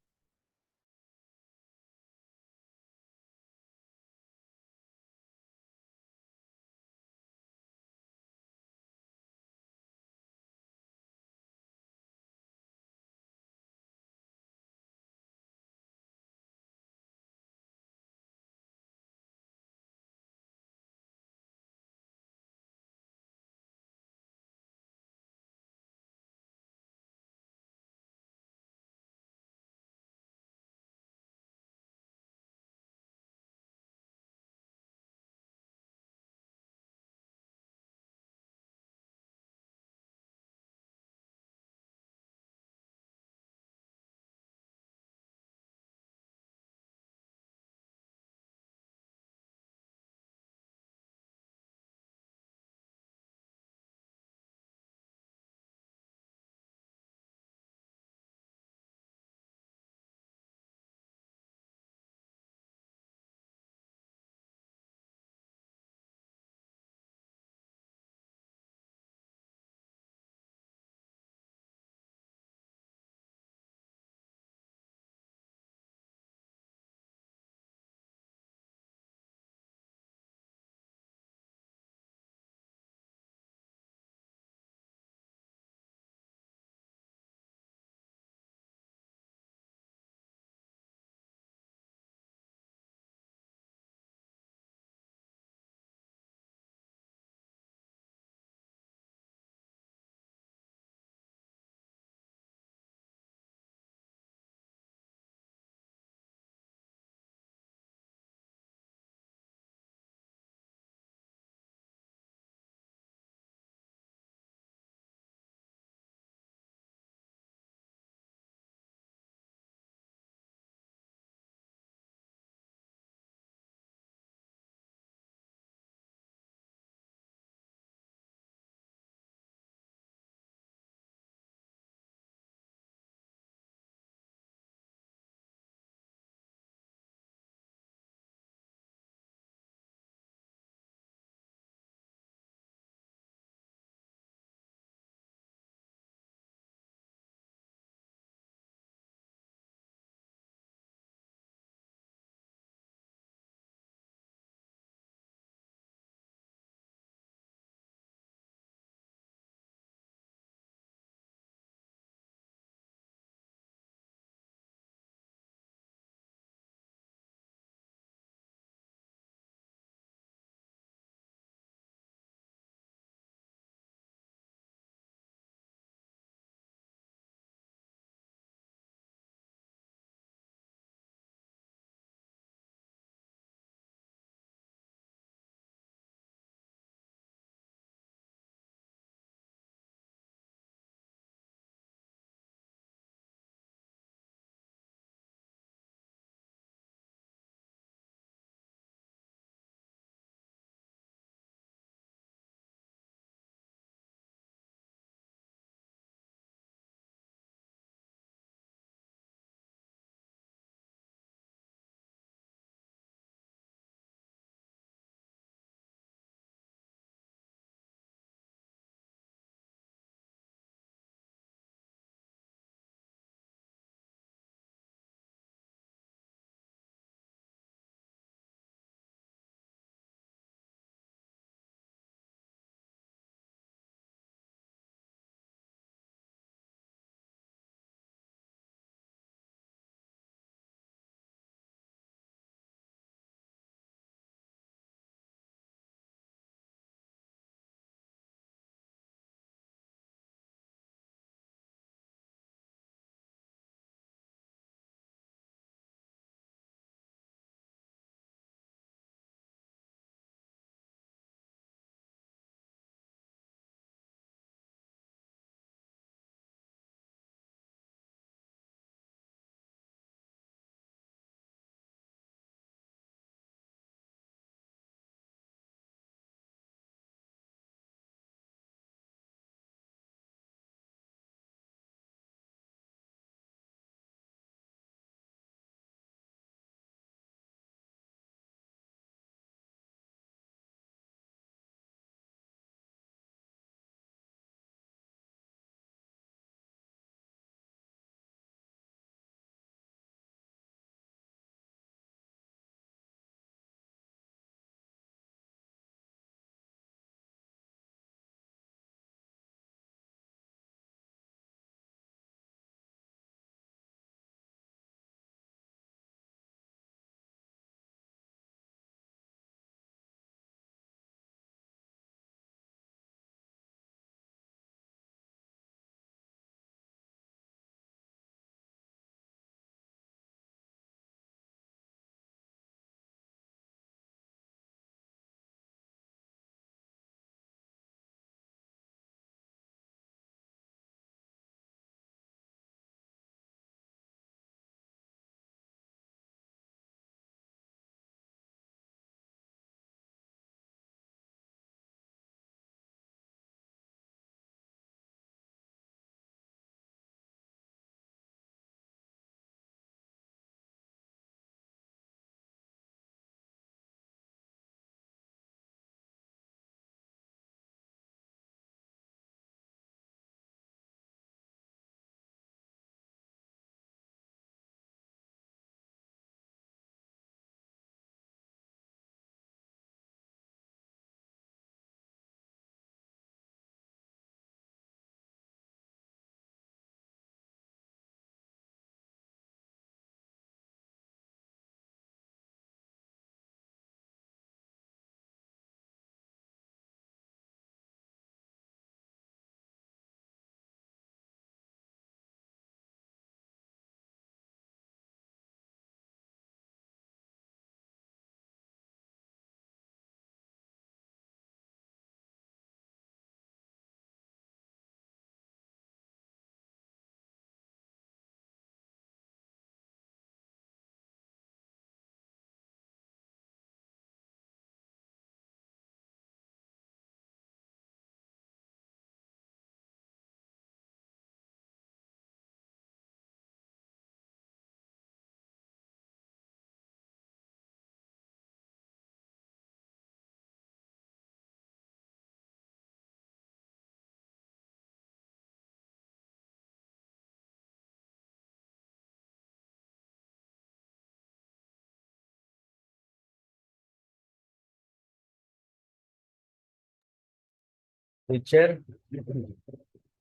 Teacher,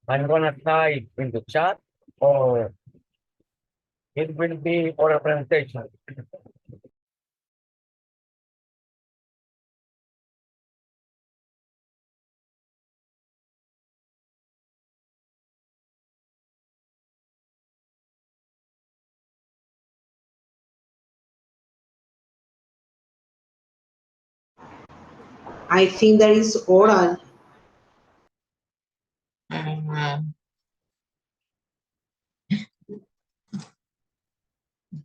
I'm gonna type in the chat or it will be for a presentation. I think that is oral.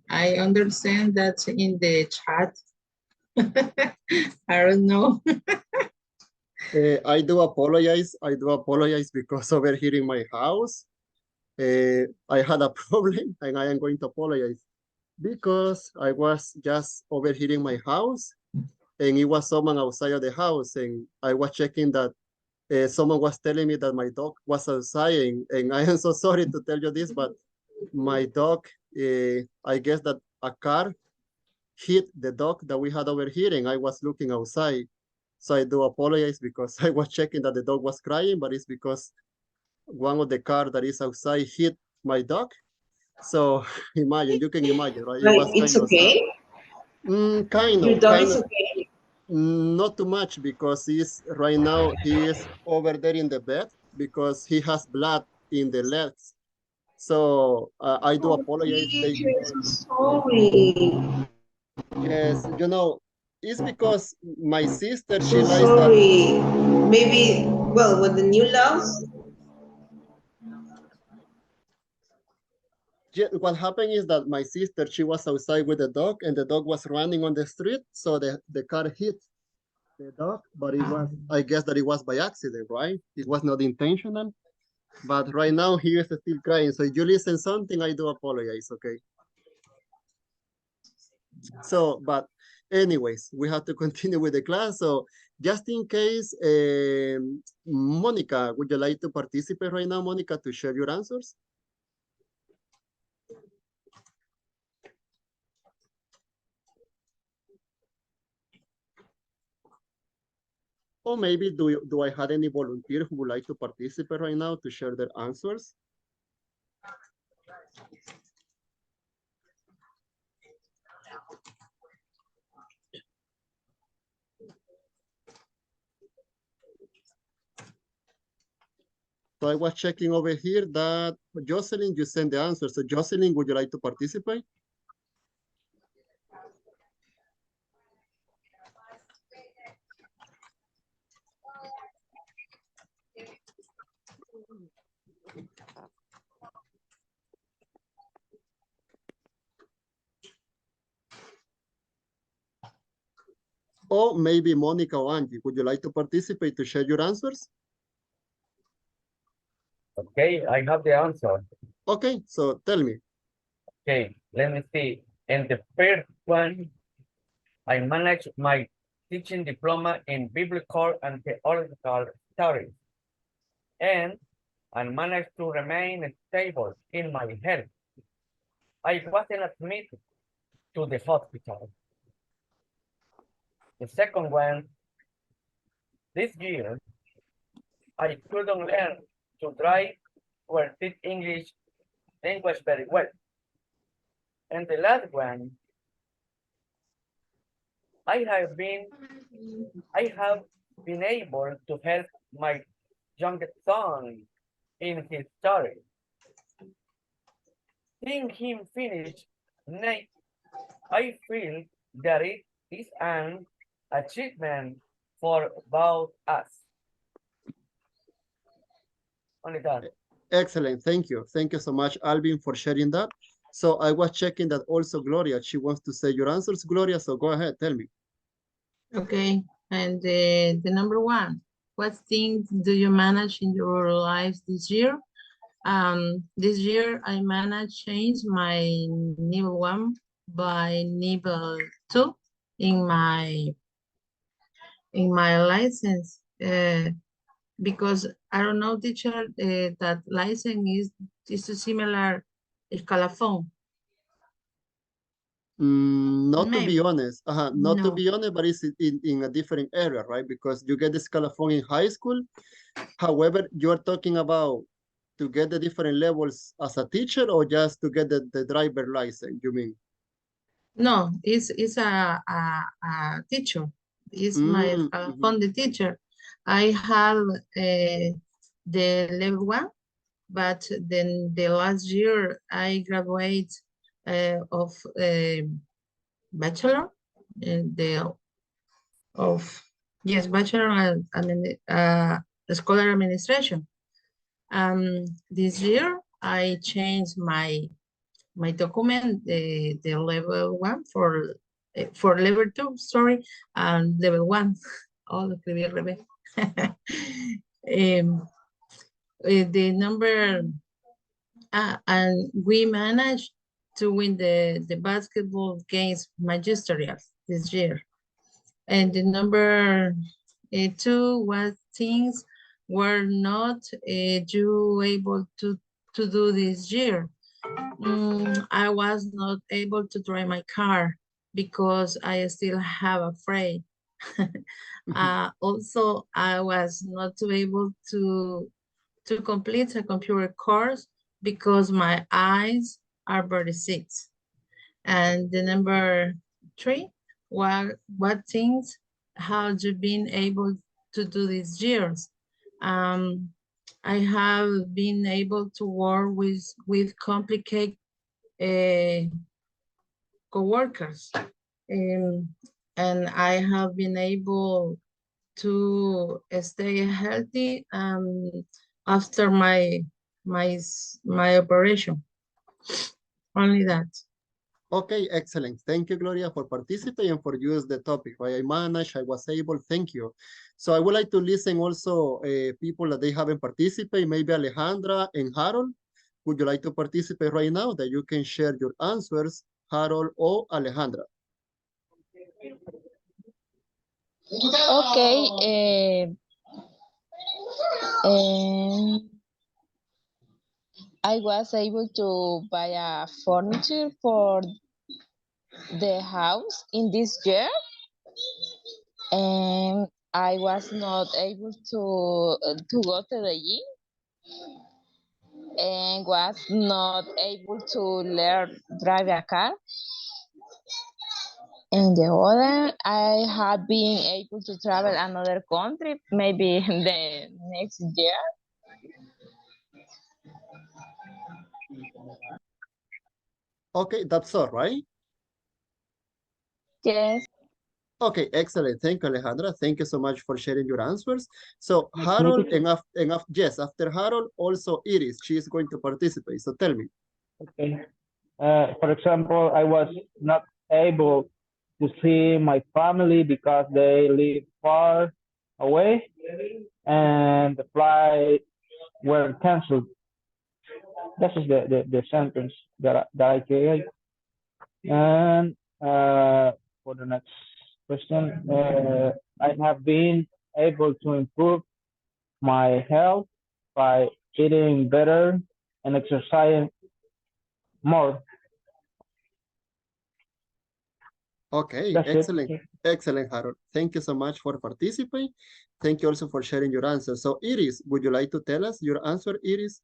I understand that in the chat. I don't know. I do apologize. I do apologize because over here in my house, I had a problem and I am going to apologize because I was just over here in my house and it was someone outside of the house and I was checking that someone was telling me that my dog was outside and I am so sorry to tell you this, but my dog, I guess that a car hit the dog that we had over here and I was looking outside. So I do apologize because I was checking that the dog was crying, but it's because one of the car that is outside hit my dog. So imagine, you can imagine, right? It But was it's kind of sad. okay. Your dog Kind is of, okay. not too much because he's right now, he is over there in the bed because he has blood in the legs. So I do Oh, apologize. teacher, so sorry. Yes, you know, it's because my sister, she So likes that. sorry. Maybe, well, with the new laws, What happened is that my sister, she was outside with the dog and the dog was running on the street. So the car hit the dog, but it was, I guess that it was by accident, right? It was not intentional. But right now he is still crying. So if you listen something, I do apologize, okay? So, but anyways, we have to continue with the class. So just in case, Monica, would you like to participate right now, Monica, to share your answers? Or maybe do I have any volunteer who would like to participate right now to share their answers? So I was checking over here that Jocelyn, you sent the answer. So Jocelyn, would you like to participate? Or maybe Monica or Angie, would you like to participate to share your answers? Okay, I have the answer. Okay, so tell me. Okay, let me see. In the first one, I managed my teaching diploma in biblical and theological studies, and I managed to remain stable in my health. I wasn't admitted to the hospital. The second one, this year, I couldn't learn to drive or speak English language very well. And the last one, I have been able to help my youngest son in his study. Seeing him finish ninth, I feel that it is an achievement for both us. Only that. Excellent, thank you. Thank you so much, Alvin, for sharing that. So I was checking that also Gloria, she wants to say your answers, Gloria, so go ahead, tell me. Okay, and the number one, what things do you manage in your lives this year? This year I managed change my level 1 by level 2 in my license. Because I don't know, teacher, that license is a similar escalafon. Not to be Maybe. honest, not to No. be honest, but it's in a different area, right? Because you get the scalafon in high school. However, you are talking about to get the different levels as a teacher or just to get the driver license, you mean? No, it's a teacher. It's my Mhm. the teacher. I have the level one, but then the last year I graduate of bachelor, the of yes bachelor and scholar administration. This year I changed my document, the level one for level two, sorry, and level one. Oh, lo escribí al revés. The number, and we managed to win the basketball games magisterial this year. And the number two was things were not you able to do this year. I was not able to drive my car because I still have afraid. Also, I was not able to complete a computer course because my eyes are very sick. And the number three, what things have you been able to do these years? I have been able to work with complicated co-workers, and I have been able to stay healthy after my operation. Only that. Okay, excellent. Thank you, Gloria, for participating, for use the topic, right? I managed, I was able, thank you. So I would like to listen also people that they haven't participated, maybe Alejandra and Harold. Would you like to participate right now that you can share your answers, Harold or Alejandra? Okay, I was able to buy a furniture for the house in this year, and I was not able to go to the gym, and was not able to learn drive a car. And the other, I have been able to travel another country, maybe the next year. Okay, that's all, right? Yes. Okay, excellent. Thank you, Alejandra. Thank you so much for sharing your answers. So Yes, Harold, maybe yes, after Harold, also Iris, she is going to participate. So tell me. okay. For example, I was not able to see my family because they live far away and the flights were canceled. This is the sentence that I create. And for the next question, I have been able to improve my health by eating better and exercising more. Okay, That's excellent. it. Excellent, Harold. Thank you so much for participating. Thank you also for sharing your answer. So Iris, would you like to tell us your answer, Iris?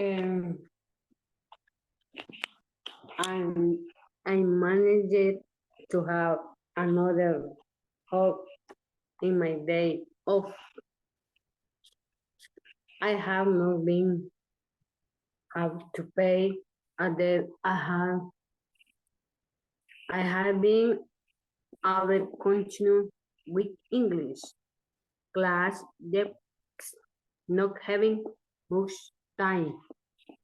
Um, I managed to have another hope in my day off. I have not been have to pay a debt I have been able to continue with English class depth, not having much time.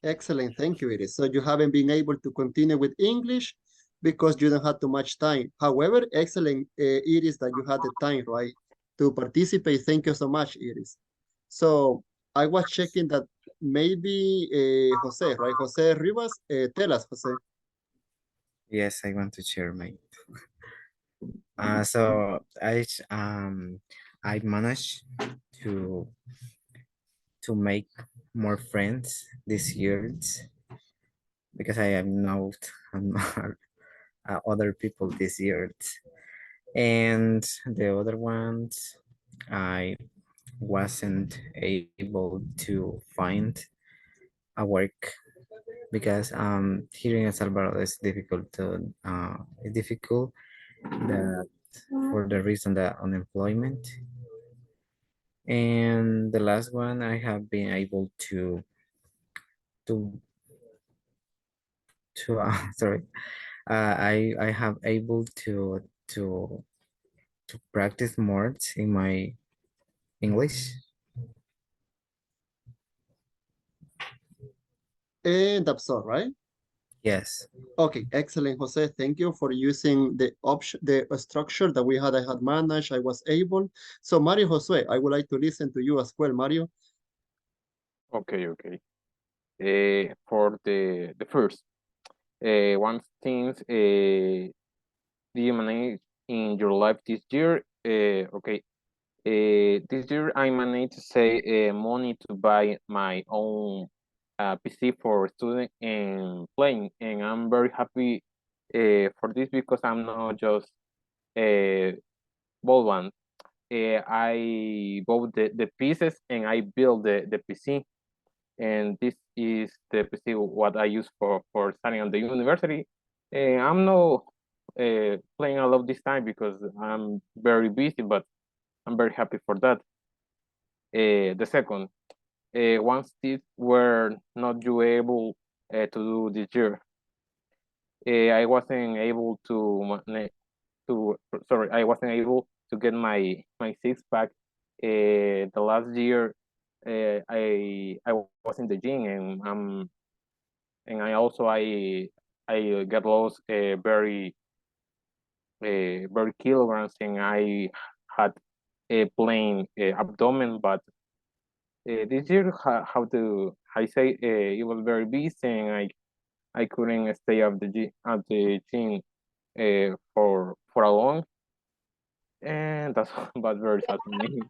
Excellent. Thank you, Iris. So you haven't been able to continue with English because you don't have too much time. However, excellent, Iris, that you had the time, right, to participate. Thank you so much, Iris. So I was checking that maybe Jose, right? Jose Rivas, tell us, Jose. Yes, I want to share my. So I managed to to make more friends this year because I am not other people this year. And the other ones, I wasn't able to find a work because here in El Salvador it's difficult to it's difficult that for the reason that unemployment. And the last one I have been able to sorry, I have able to practice more in my English. And that's all, right? Yes. Okay, excellent, Jose. Thank you for using the option, the structure that we had. I had managed, I was able. So Mario Jose, I would like to listen to you as well, Mario. Okay, okay. For the first, one things do you manage in your life this year? Okay. This year I managed to save money to buy my own PC for student and playing, and I'm very happy for this because I'm not just bought one. I bought the pieces and I built the PC, and this is the PC what I use for studying at the university. I'm not playing a lot this time because I'm very busy, but I'm very happy for that. The second, once these were not you able to do this year, I wasn't able I wasn't able to get my six pack. The last year, I was in the gym and I also I got lost very kilograms and I had a plain abdomen, but this year how to I say it was very busy and I couldn't stay at the gym for a long, and that's but very sad for me.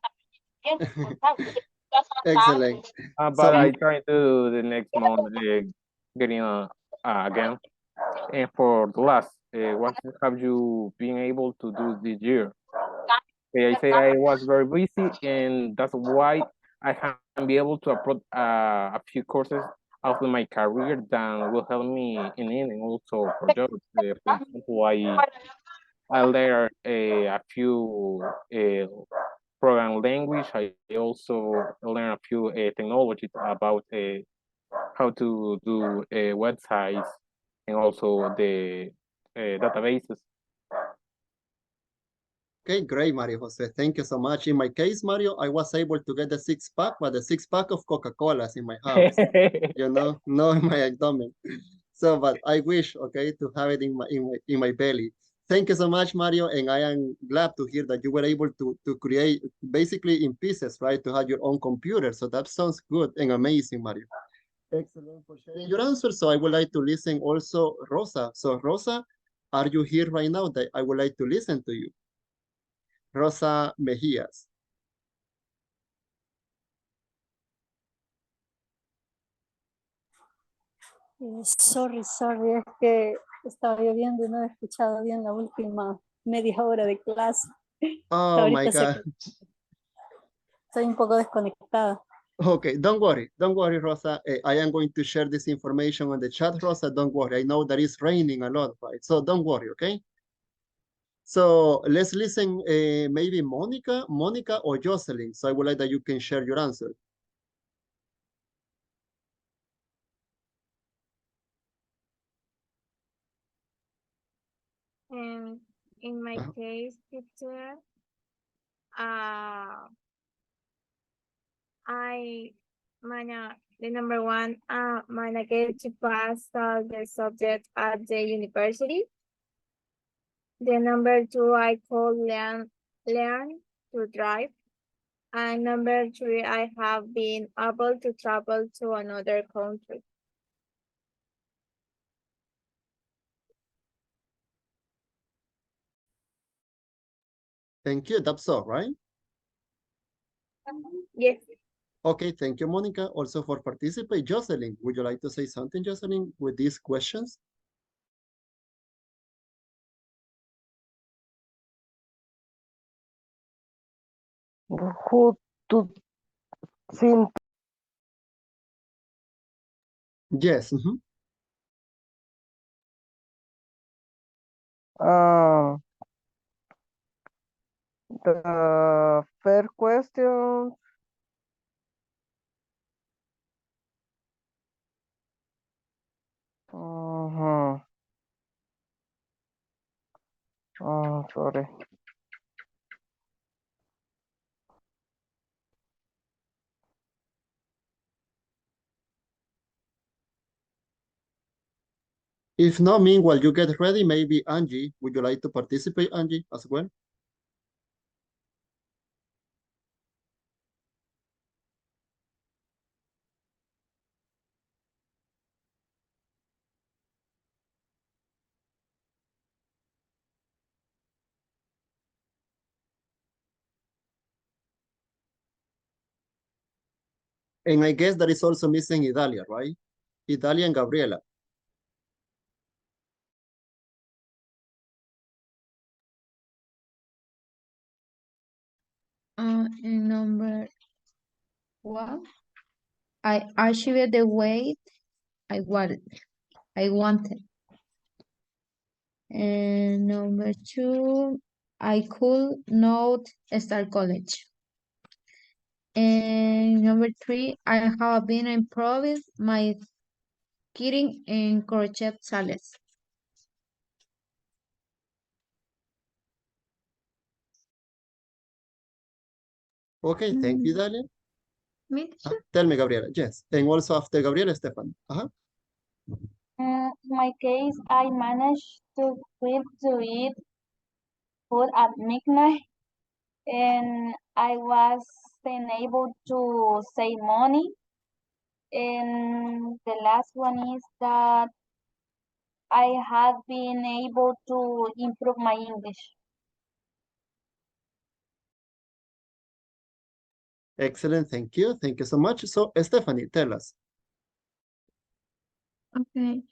Excellent. But So I try to the next month getting again. And for the last, what have you been able to do this year? I say I was very busy, and that's why I haven't been able to approach a few courses after my career that will help me in it and also for jobs. For example, I learned a few program language. I also learned a few technologies about how to do websites and also the databases. okay, great, Mario Jose. Thank you so much. In my case, Mario, I was able to get the six pack, but the six pack of Coca-Colas in my house. No in my abdomen. So, but I wish, okay, to have it in my belly. Thank you so much, Mario, and I am glad to hear that you were able to create basically in pieces, right, to have your own computer. So that sounds good and amazing, Mario. Excellent for sharing your answer. So I would like to listen also, Rosa. So Rosa, are you here right now? That I would like to listen to you. Rosa Mejías. Sorry, es que estaba lloviendo y no he escuchado bien la última media hora de clase. Oh my Ahorita God. estoy un poco desconectada. Okay, don't worry, Rosa. I am going to share this information on the chat, Rosa. Don't worry. I know that it's raining a lot, right? So don't worry, okay? So let's listen, maybe Monica or Jocelyn. So I would like that you can share your answer. In my case, teacher, I managed the number one, managed to pass all the subjects at the university. The number two, I could learn to drive. And number three, I have been able to travel to another country. Thank you. That's all, right? Yes. Okay, thank you, Monica, also for participating. Jocelyn, would you like to say something, Jocelyn, with these questions? Who to think? Yes. Uh, the first question. Uh-huh. Oh, sorry. If not, meanwhile, you get ready, maybe Angie, would you like to participate, Angie, as well? And I guess that is also missing Idalia, right? Idalia and Gabriela. In number one, I archived the weight I wanted. I wanted. And number two, I could not start college. And number three, I have been improving my knitting and crochet sales. Okay, thank you, Dalia. Me too. Tell me, Gabriela. Yes. And also after Gabriela, Stefan. In my case, I managed to quit to eat food at midnight, and I was then able to save money. And the last one is that I have been able to improve my English. Excellent. Thank you. Thank you so much. So, Stephanie, tell us. Okay.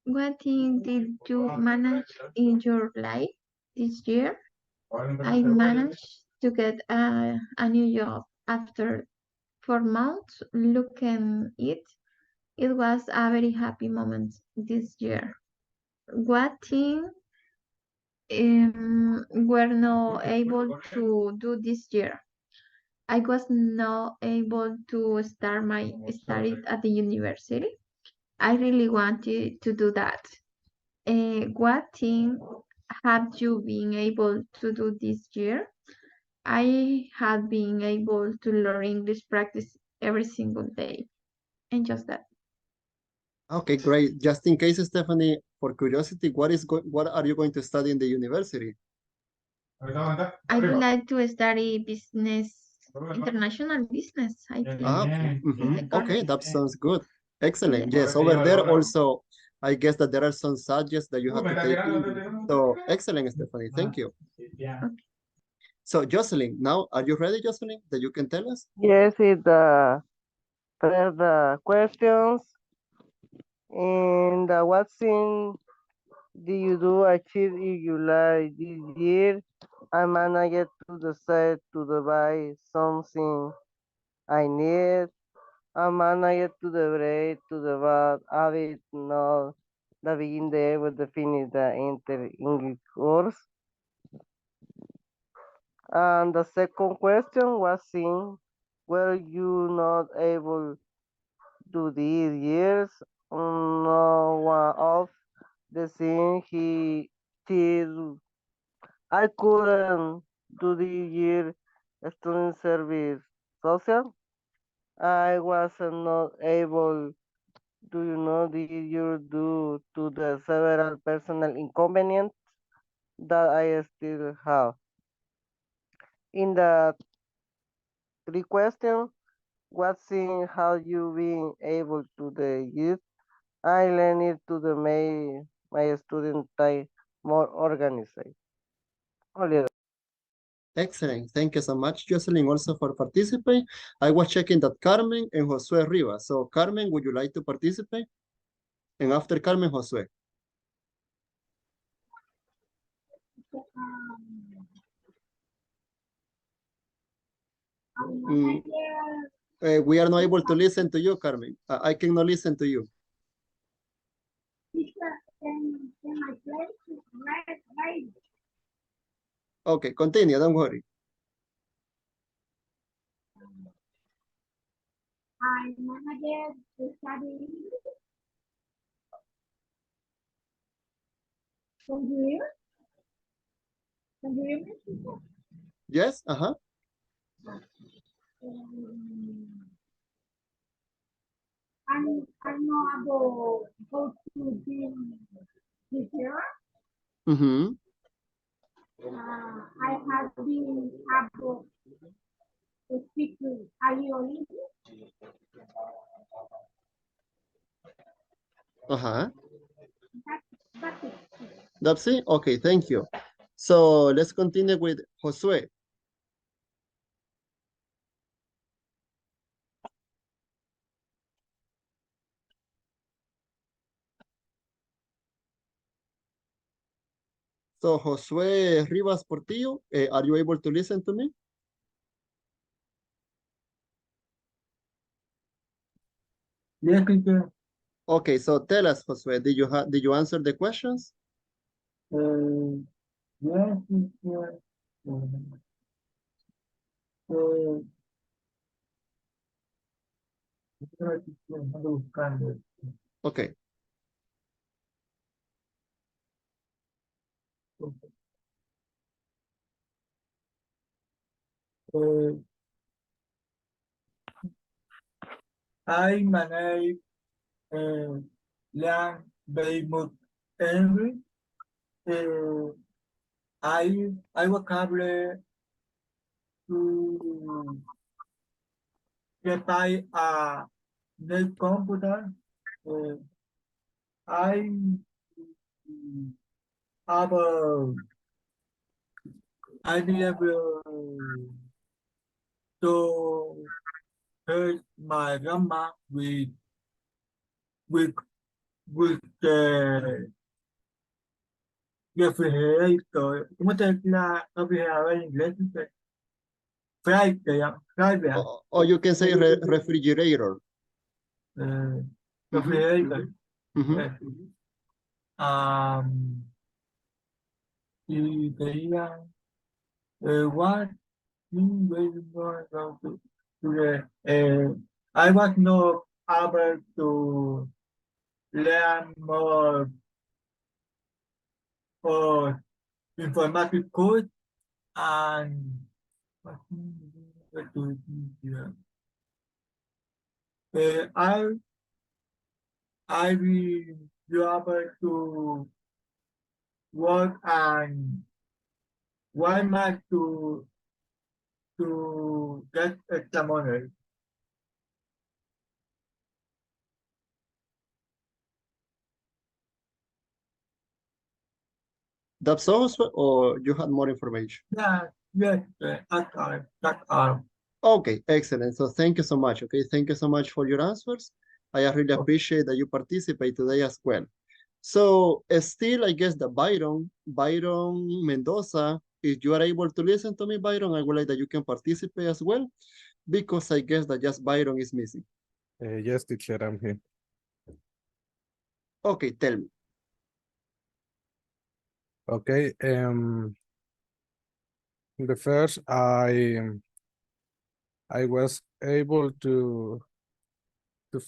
What thing did you manage in your life this year? I managed to get a new job after 4 months looking it. It was a very happy moment this year. What thing were not able to do this year? I was not able to start my study at the university. I really wanted to do that. What thing have you been able to do this year? I have been able to learn English practice every single day, and just that. Okay, great. Just in case, Stephanie, for curiosity, what are you going to study in the university? I would like to study business, international business, I think. Okay. Okay, that sounds good. Excellent. Yes. Yes, over there also, I guess that there are some subjects that you have to take English. So, excellent, Stephanie. Thank you. So, Jocelyn, now, are you ready, Jocelyn, that you can tell us? Yes, it the questions and what thing do you do achieve if you like this year? I managed to decide to buy something I need. I managed to the break to the bad habit not the begin there with the finish the enter English course. And the second question was in were you not able to these years? No one of the thing he did I couldn't do the year student service social. I was not able do you know the year due to the several personal inconvenience that I still have. In the three questions, what thing have you been able to the youth? I learned to the my student time more organized. Only Excellent. Thank you so much, Jocelyn, also for participating. I was checking that Carmen and Josue Rivas. So Carmen, would you like to participate? And after Carmen, Josue. We are not able to listen to you, Carmen. I cannot listen to you. Okay, continue, don't worry. I managed to study. Can you hear? Can you hear me? Yes, uh-huh. I'm not able go to the teacher. Mm-hmm. I have been able to speak to IOE. Uh-huh. That's it. That's it? Okay, thank you. So let's continue with Josue. So Josue Rivas Portillo, are you able to listen to me? Yes, teacher. Okay, so tell us, Josue, did you answer the questions? Yes, teacher. Okay. I manage land Weymouth Henry. I was able to get by a new computer. I have I be able to help my grandma with with the refrigerator. ¿Cómo te decía la refrigeradora en inglés? Fryer. Or you can say refrigerator. Refrigerator. Mm-hmm. Y tenía what thing was going to I was not able to learn more for informatic code and what to do here. I will be able to work and why not to get extra money. That's all, or you had more information? Yes, that's all. Okay, excellent. So thank you so much. Okay, thank you so much for your answers. I really appreciate that you participate today as well. So still, I guess that Byron Mendoza, if you are able to listen to me, Byron, I would like that you can participate as well, because I guess that just Byron is missing. Yes, teacher, I'm here. Okay, tell me. Okay, the first I was able to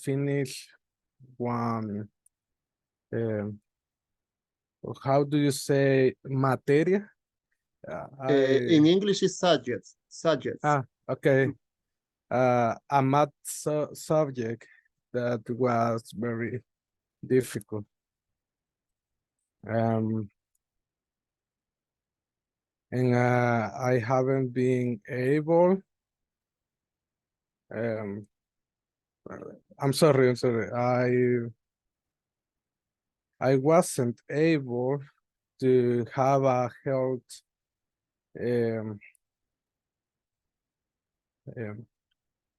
finish one how do you say materia? In English is subjects. Okay. A math subject that was very difficult. And I haven't been able. I'm sorry. I wasn't able to have a health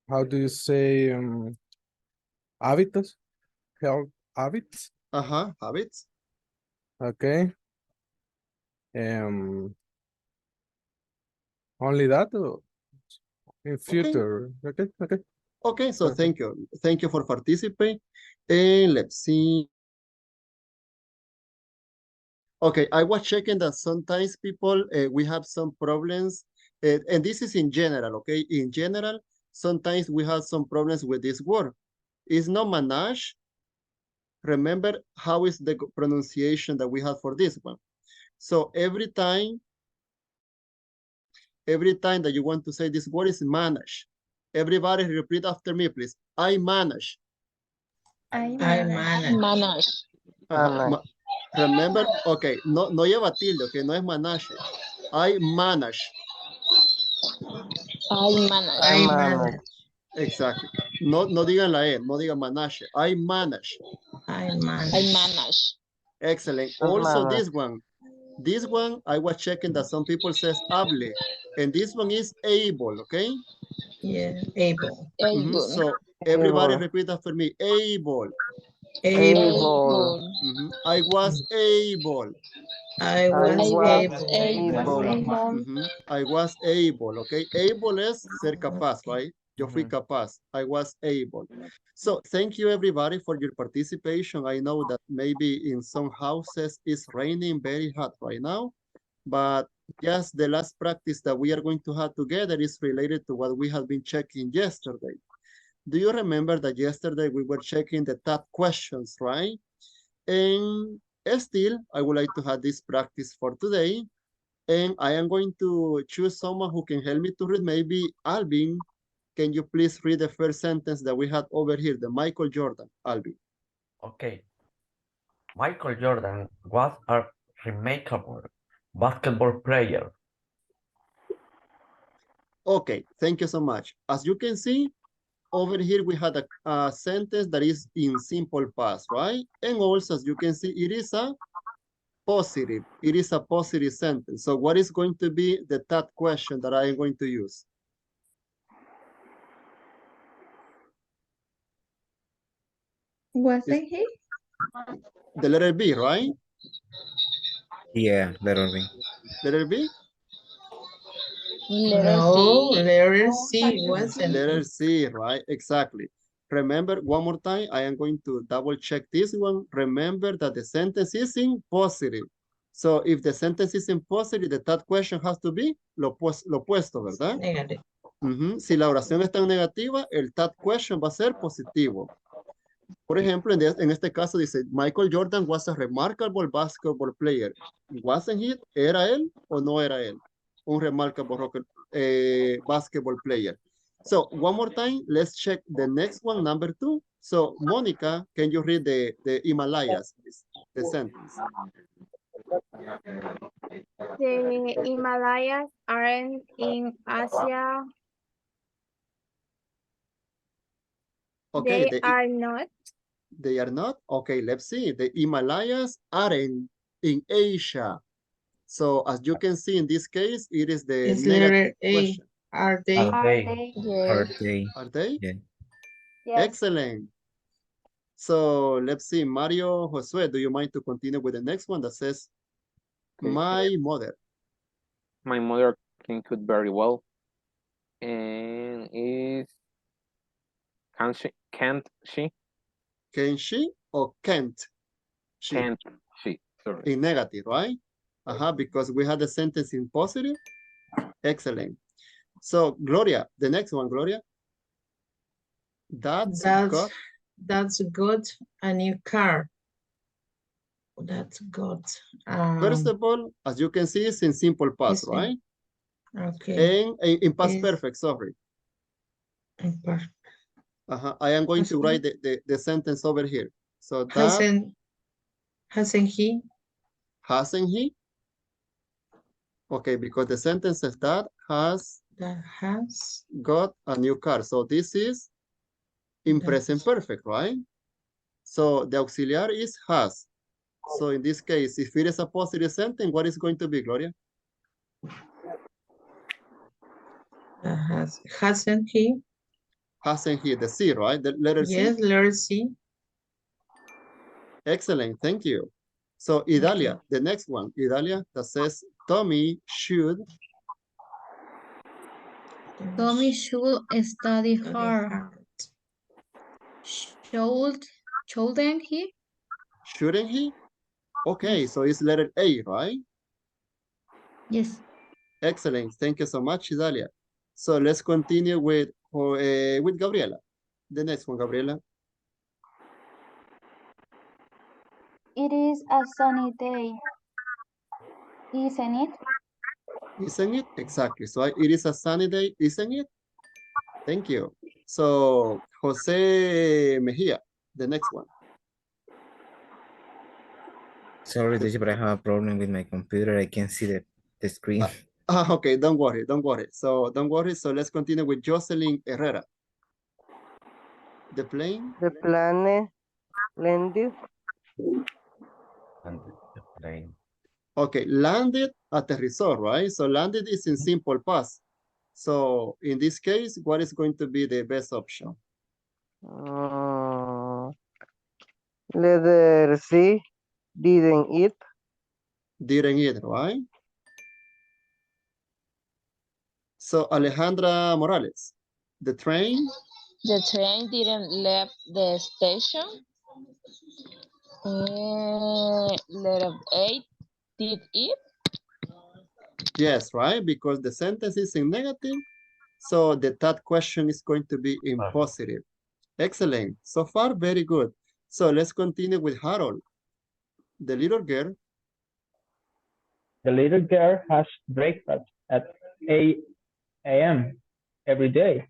How do you say hábitos? Health habits? Habits. Okay. Only that or in future? Okay. Okay, so thank you. Thank you for participating. And let's see. Okay, I was checking that sometimes people, we have some problems, and this is in general, okay? In general, sometimes we have some problems with this word. It's not manage. Remember how is the pronunciation that we have for this one. So every time that you want to say this word is manage. Everybody repeat after me, please. I manage. I manage. Remember, okay, no lleva tilde, okay, no es manage. I manage. I manage. manage. Exactly. No digan la E, no digan manage. I manage. I manage. Excellent. I Also manage. this one, I was checking that some people says hable, and this one is able, okay? Yeah, able. Able. So everybody Able. repeat after me, able. Able. I was able. I I was was able. able. I was able, okay? Able es ser capaz, right? Yo fui capaz. I was able. So thank you everybody for your participation. I know that maybe in some houses it's raining very hot right now, but just the last practice that we are going to have together is related to what we have been checking yesterday. Do you remember that yesterday we were checking the top questions, right? And still, I would like to have this practice for today. And I am going to choose someone who can help me to read. Maybe Alvin, can you please read the first sentence that we had over here, the Michael Jordan, Alvin? Okay. Michael Jordan was a remarkable basketball player. Okay, thank you so much. As you can see, over here we had a sentence that is in simple past, right? And also, as you can see, it is a positive. It is a positive sentence. So what is going to be the third question that I am going to use? Wasn't he? The letter B, right? Yeah, letter B. Letter B? No, letter C wasn't. Letter C, right? Exactly. Remember, one more time, I am going to double check this one. Remember that the sentence is in positive. So if the sentence is in positive, the third question has to be lo opuesto, ¿verdad? Negative. Si la oración está en negativa, el third question va a ser positivo. Por ejemplo, en este caso dice, Michael Jordan was a remarkable basketball player. Wasn't he? ¿Era él o no era él? Un remarkable basketball player. So, one more time, let's check the next one, number 2. So, Monica, can you read the Himalayas, please? The sentence. The Himalayas aren't in Asia. Okay, They are not. They are not? Okay, let's see. The Himalayas aren't in Asia. So as you can see in this case, it is the It's negative letter A. question. Are they? Are they? Are they? Yeah. Yes. Excellent. So let's see, Mario Josue, do you mind to continue with the next one that says, my mother? My mother can cook very well. And can't she? Can she or can't she? Can't she, sorry. In negative, right? Because we had the sentence in positive. Excellent. So Gloria, the next one, Gloria. That's got a new car. That's good. First of all, as you can see, it's in simple past, right? Okay. And in past perfect, sorry. I am going to write the sentence over here. So that hasn't he? Hasn't he? Okay, because the sentence says that has got a new car. So this is in present perfect, right? So the auxiliary is has. So in this case, if it is a positive sentence, what is going to be, Gloria? Hasn't he? Hasn't he? The C, right? The letter C? Yes, letter C. Excellent, thank you. So Idalia, the next one, Idalia, that says Tommy should Tommy should study hard. Shouldn't he? Shouldn't he? Okay, Yes. so it's letter A, right? Yes. Excellent, thank you so much, Idalia. So let's continue with Gabriela. The next one, Gabriela. It is a sunny day, isn't it? Isn't it? Exactly. So it is a sunny day, isn't it? Thank you. So Jose Mejia, the next one. Sorry, teacher, but I have a problem with my computer. I can't see the screen. Okay, don't worry, don't worry. So don't worry. So let's continue with Jocelyn Herrera. The plane? The plane landed. The plane. Okay, landed, aterrizó, right? So landed is in simple past. So in this case, what is going to be the best option? Letter C, didn't eat. Didn't eat, right? So Alejandra Morales, the train? The train didn't leave the station. Letter A, did it? Yes, right? Because the sentence is in negative. So the third question is going to be in positive. Excellent. So far, very good. So let's continue with Harold. The little girl. The little girl has breakfast at 8 a.m. every day.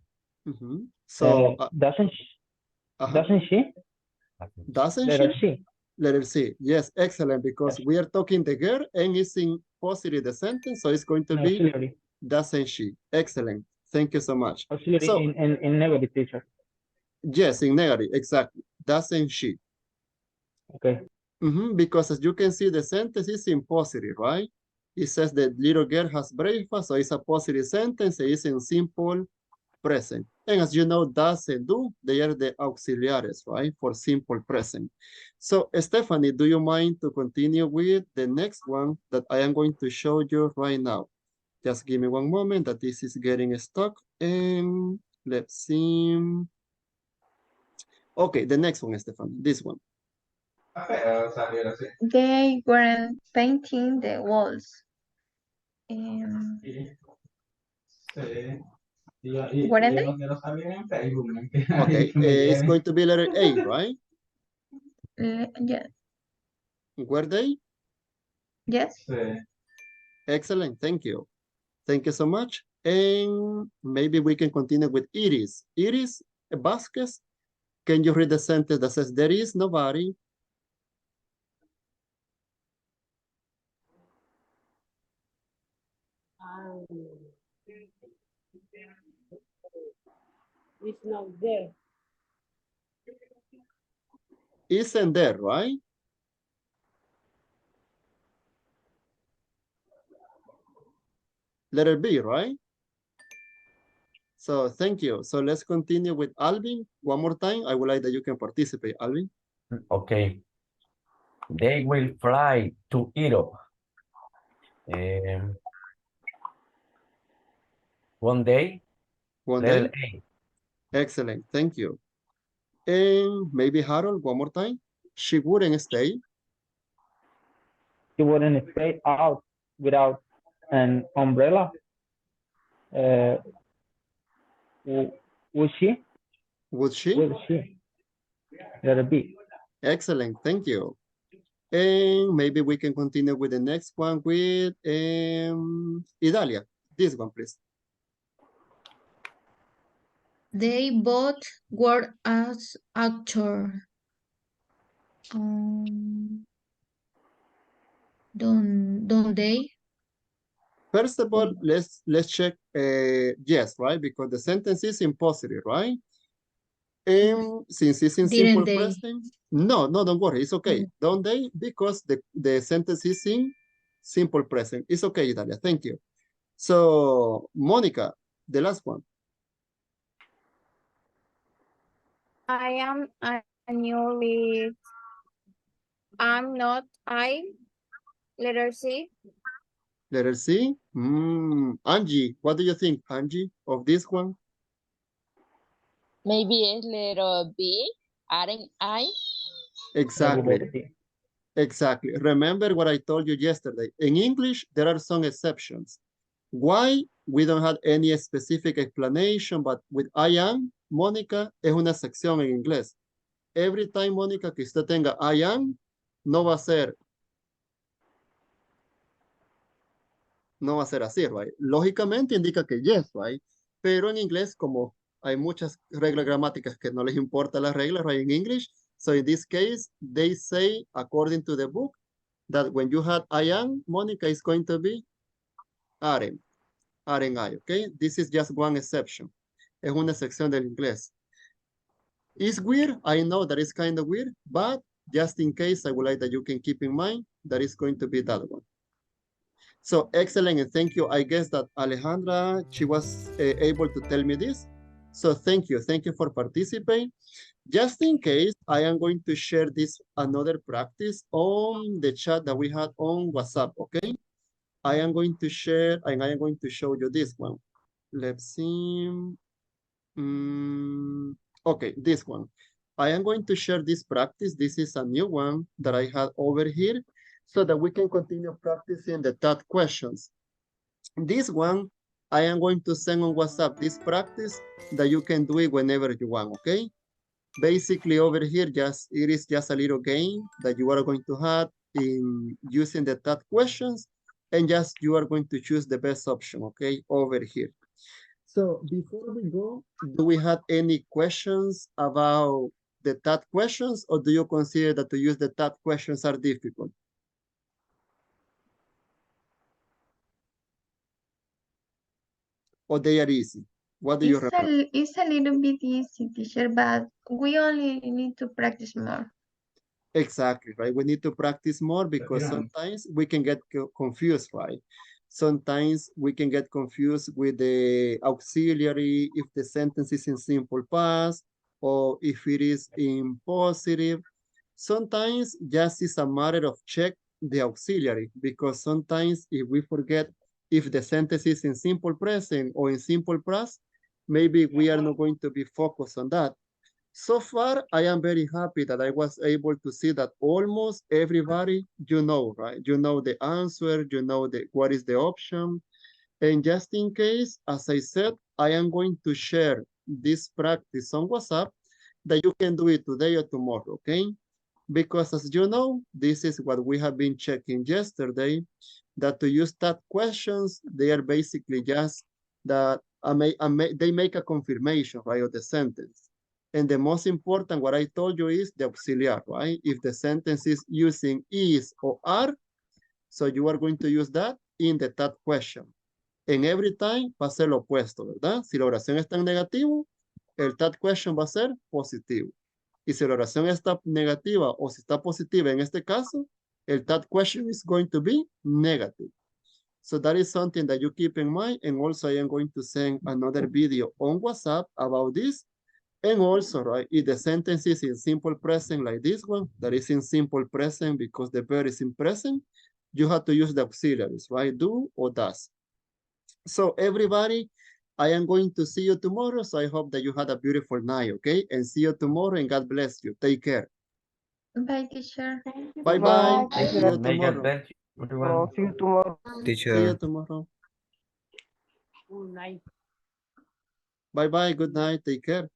So doesn't she? Doesn't she? Doesn't Letter she? C. Letter C. Yes, excellent. Because we are talking the girl and it's in positive the sentence. So it's going to be Auxiliary. doesn't she? Excellent. Thank you so much. Auxiliary So in negative, teacher. yes, in negative, exactly. Doesn't she? Okay. Because as you can see, the sentence is in positive, right? It says the little girl has breakfast, so it's a positive sentence. It's in simple present. And as you know, does and do, they are the auxiliaries, right? For simple present. So Stephanie, do you mind to continue with the next one that I am going to show you right now? Just give me one moment that this is getting stuck. And let's see. Okay, the next one, Stephanie, this one. They weren't painting the walls. Weren't they? Okay, it's going to be letter A, right? Yes. Were they? Yes. Excellent, thank you. Thank you so much. And maybe we can continue with Iris. Iris Vasquez, can you read the sentence that says, there is nobody? It's not there. Isn't there, right? Letter B, right? So thank you. So let's continue with Alvin. One more time. I would like that you can participate, Alvin. Okay. They will fly to Europe. One day. One Letter day? A. Excellent. Thank you. And maybe Harold, one more time. She wouldn't stay. She wouldn't stay out without an umbrella. Would she? Would she? Would she? Letter B. Excellent. Thank you. And maybe we can continue with the next one with Idalia. This one, please. They both work as actors. Don't they? First of all, let's check yes, right? Because the sentence is in positive, right? And since it's in Didn't simple they? present, no, don't worry, it's okay. Don't they? Because the sentence is in simple present. It's okay, Idalia, thank you. So, Monica, The last one. I am a newly. I'm not I. Letter C. Letter C. Angie, what do you think, Angie, of this one? Maybe it's letter B, aren't I? Exactly. Exactly. Remember what I told you yesterday. In English, there are some exceptions. Why? We don't have any specific explanation, but with I am, Mónica, es una sección en inglés. Every time, Mónica, que usted tenga I am, no va a ser así, right? Lógicamente indica que yes, right? Pero en inglés, como hay muchas reglas gramáticas que no les importa las reglas, right, in English, so in this case, they say, according to the book, that when you had I am, Monica is going to be aren't I, okay? This is just one exception. Es una excepción del inglés. It's weird, I know that is kind of weird, but just in case, I would like that you can keep in mind that it's going to be that one. So excellent, and thank you. I guess that Alejandra, she was able to tell me this. So thank you for participating. Just in case, I am going to share this another practice on the chat that we had on WhatsApp, okay? I am going to share, and I am going to show you this one. Let's see. Okay, this one. I am going to share this practice. This is a new one that I had over here so that we can continue practicing the third questions. This one, I am going to send on WhatsApp this practice that you can do it whenever you want, okay? Basically over here, it is just a little game that you are going to have in using the third questions, and just you are going to choose the best option, okay, over here. So before we go, do we have any questions about the third questions, or do you consider that to use the third questions are difficult? Or they are easy? What do you remember? It's a little bit easy, teacher, but we only need to practice more. Exactly, right? We need to practice more because sometimes we can get confused, right? Sometimes we can get confused with the auxiliary if the sentence is in simple past or if it is in positive. Sometimes just it's a matter of check the auxiliary because sometimes if we forget if the sentence is in simple present or in simple past, maybe we are not going to be focused on that. So far, I am very happy that I was able to see that almost everybody, you know, right? You know the answer, you know what is the option. And just in case, as I said, I am going to share this practice on WhatsApp that you can do it today or tomorrow, okay? Because as you know, this is what we have been checking yesterday, that to use that questions, they are basically just that they make a confirmation, right, of the sentence. And the most important, what I told you is the auxiliary, right? If the sentence is using is or are, so you are going to use that in the third question. En every time va a ser lo opuesto, ¿verdad? Si la oración está en negativo, el third question va a ser positivo. Y si la oración está negativa o si está positiva en este caso, el third question is going to be negative. So that is something that you keep in mind. And also I am going to send another video on WhatsApp about this. And also, right, if the sentence is in simple present like this one, that is in simple present because the verb is in present, you have to use the auxiliaries, right? Do or does. So everybody, I am going to see you tomorrow. So I hope that you had a beautiful night, okay? And see you tomorrow and God bless you. Take care. Bye, teacher. Bye-bye. Bye. See you tomorrow. No, see you tomorrow. See you tomorrow. Good night. Bye-bye. Good night. Take care.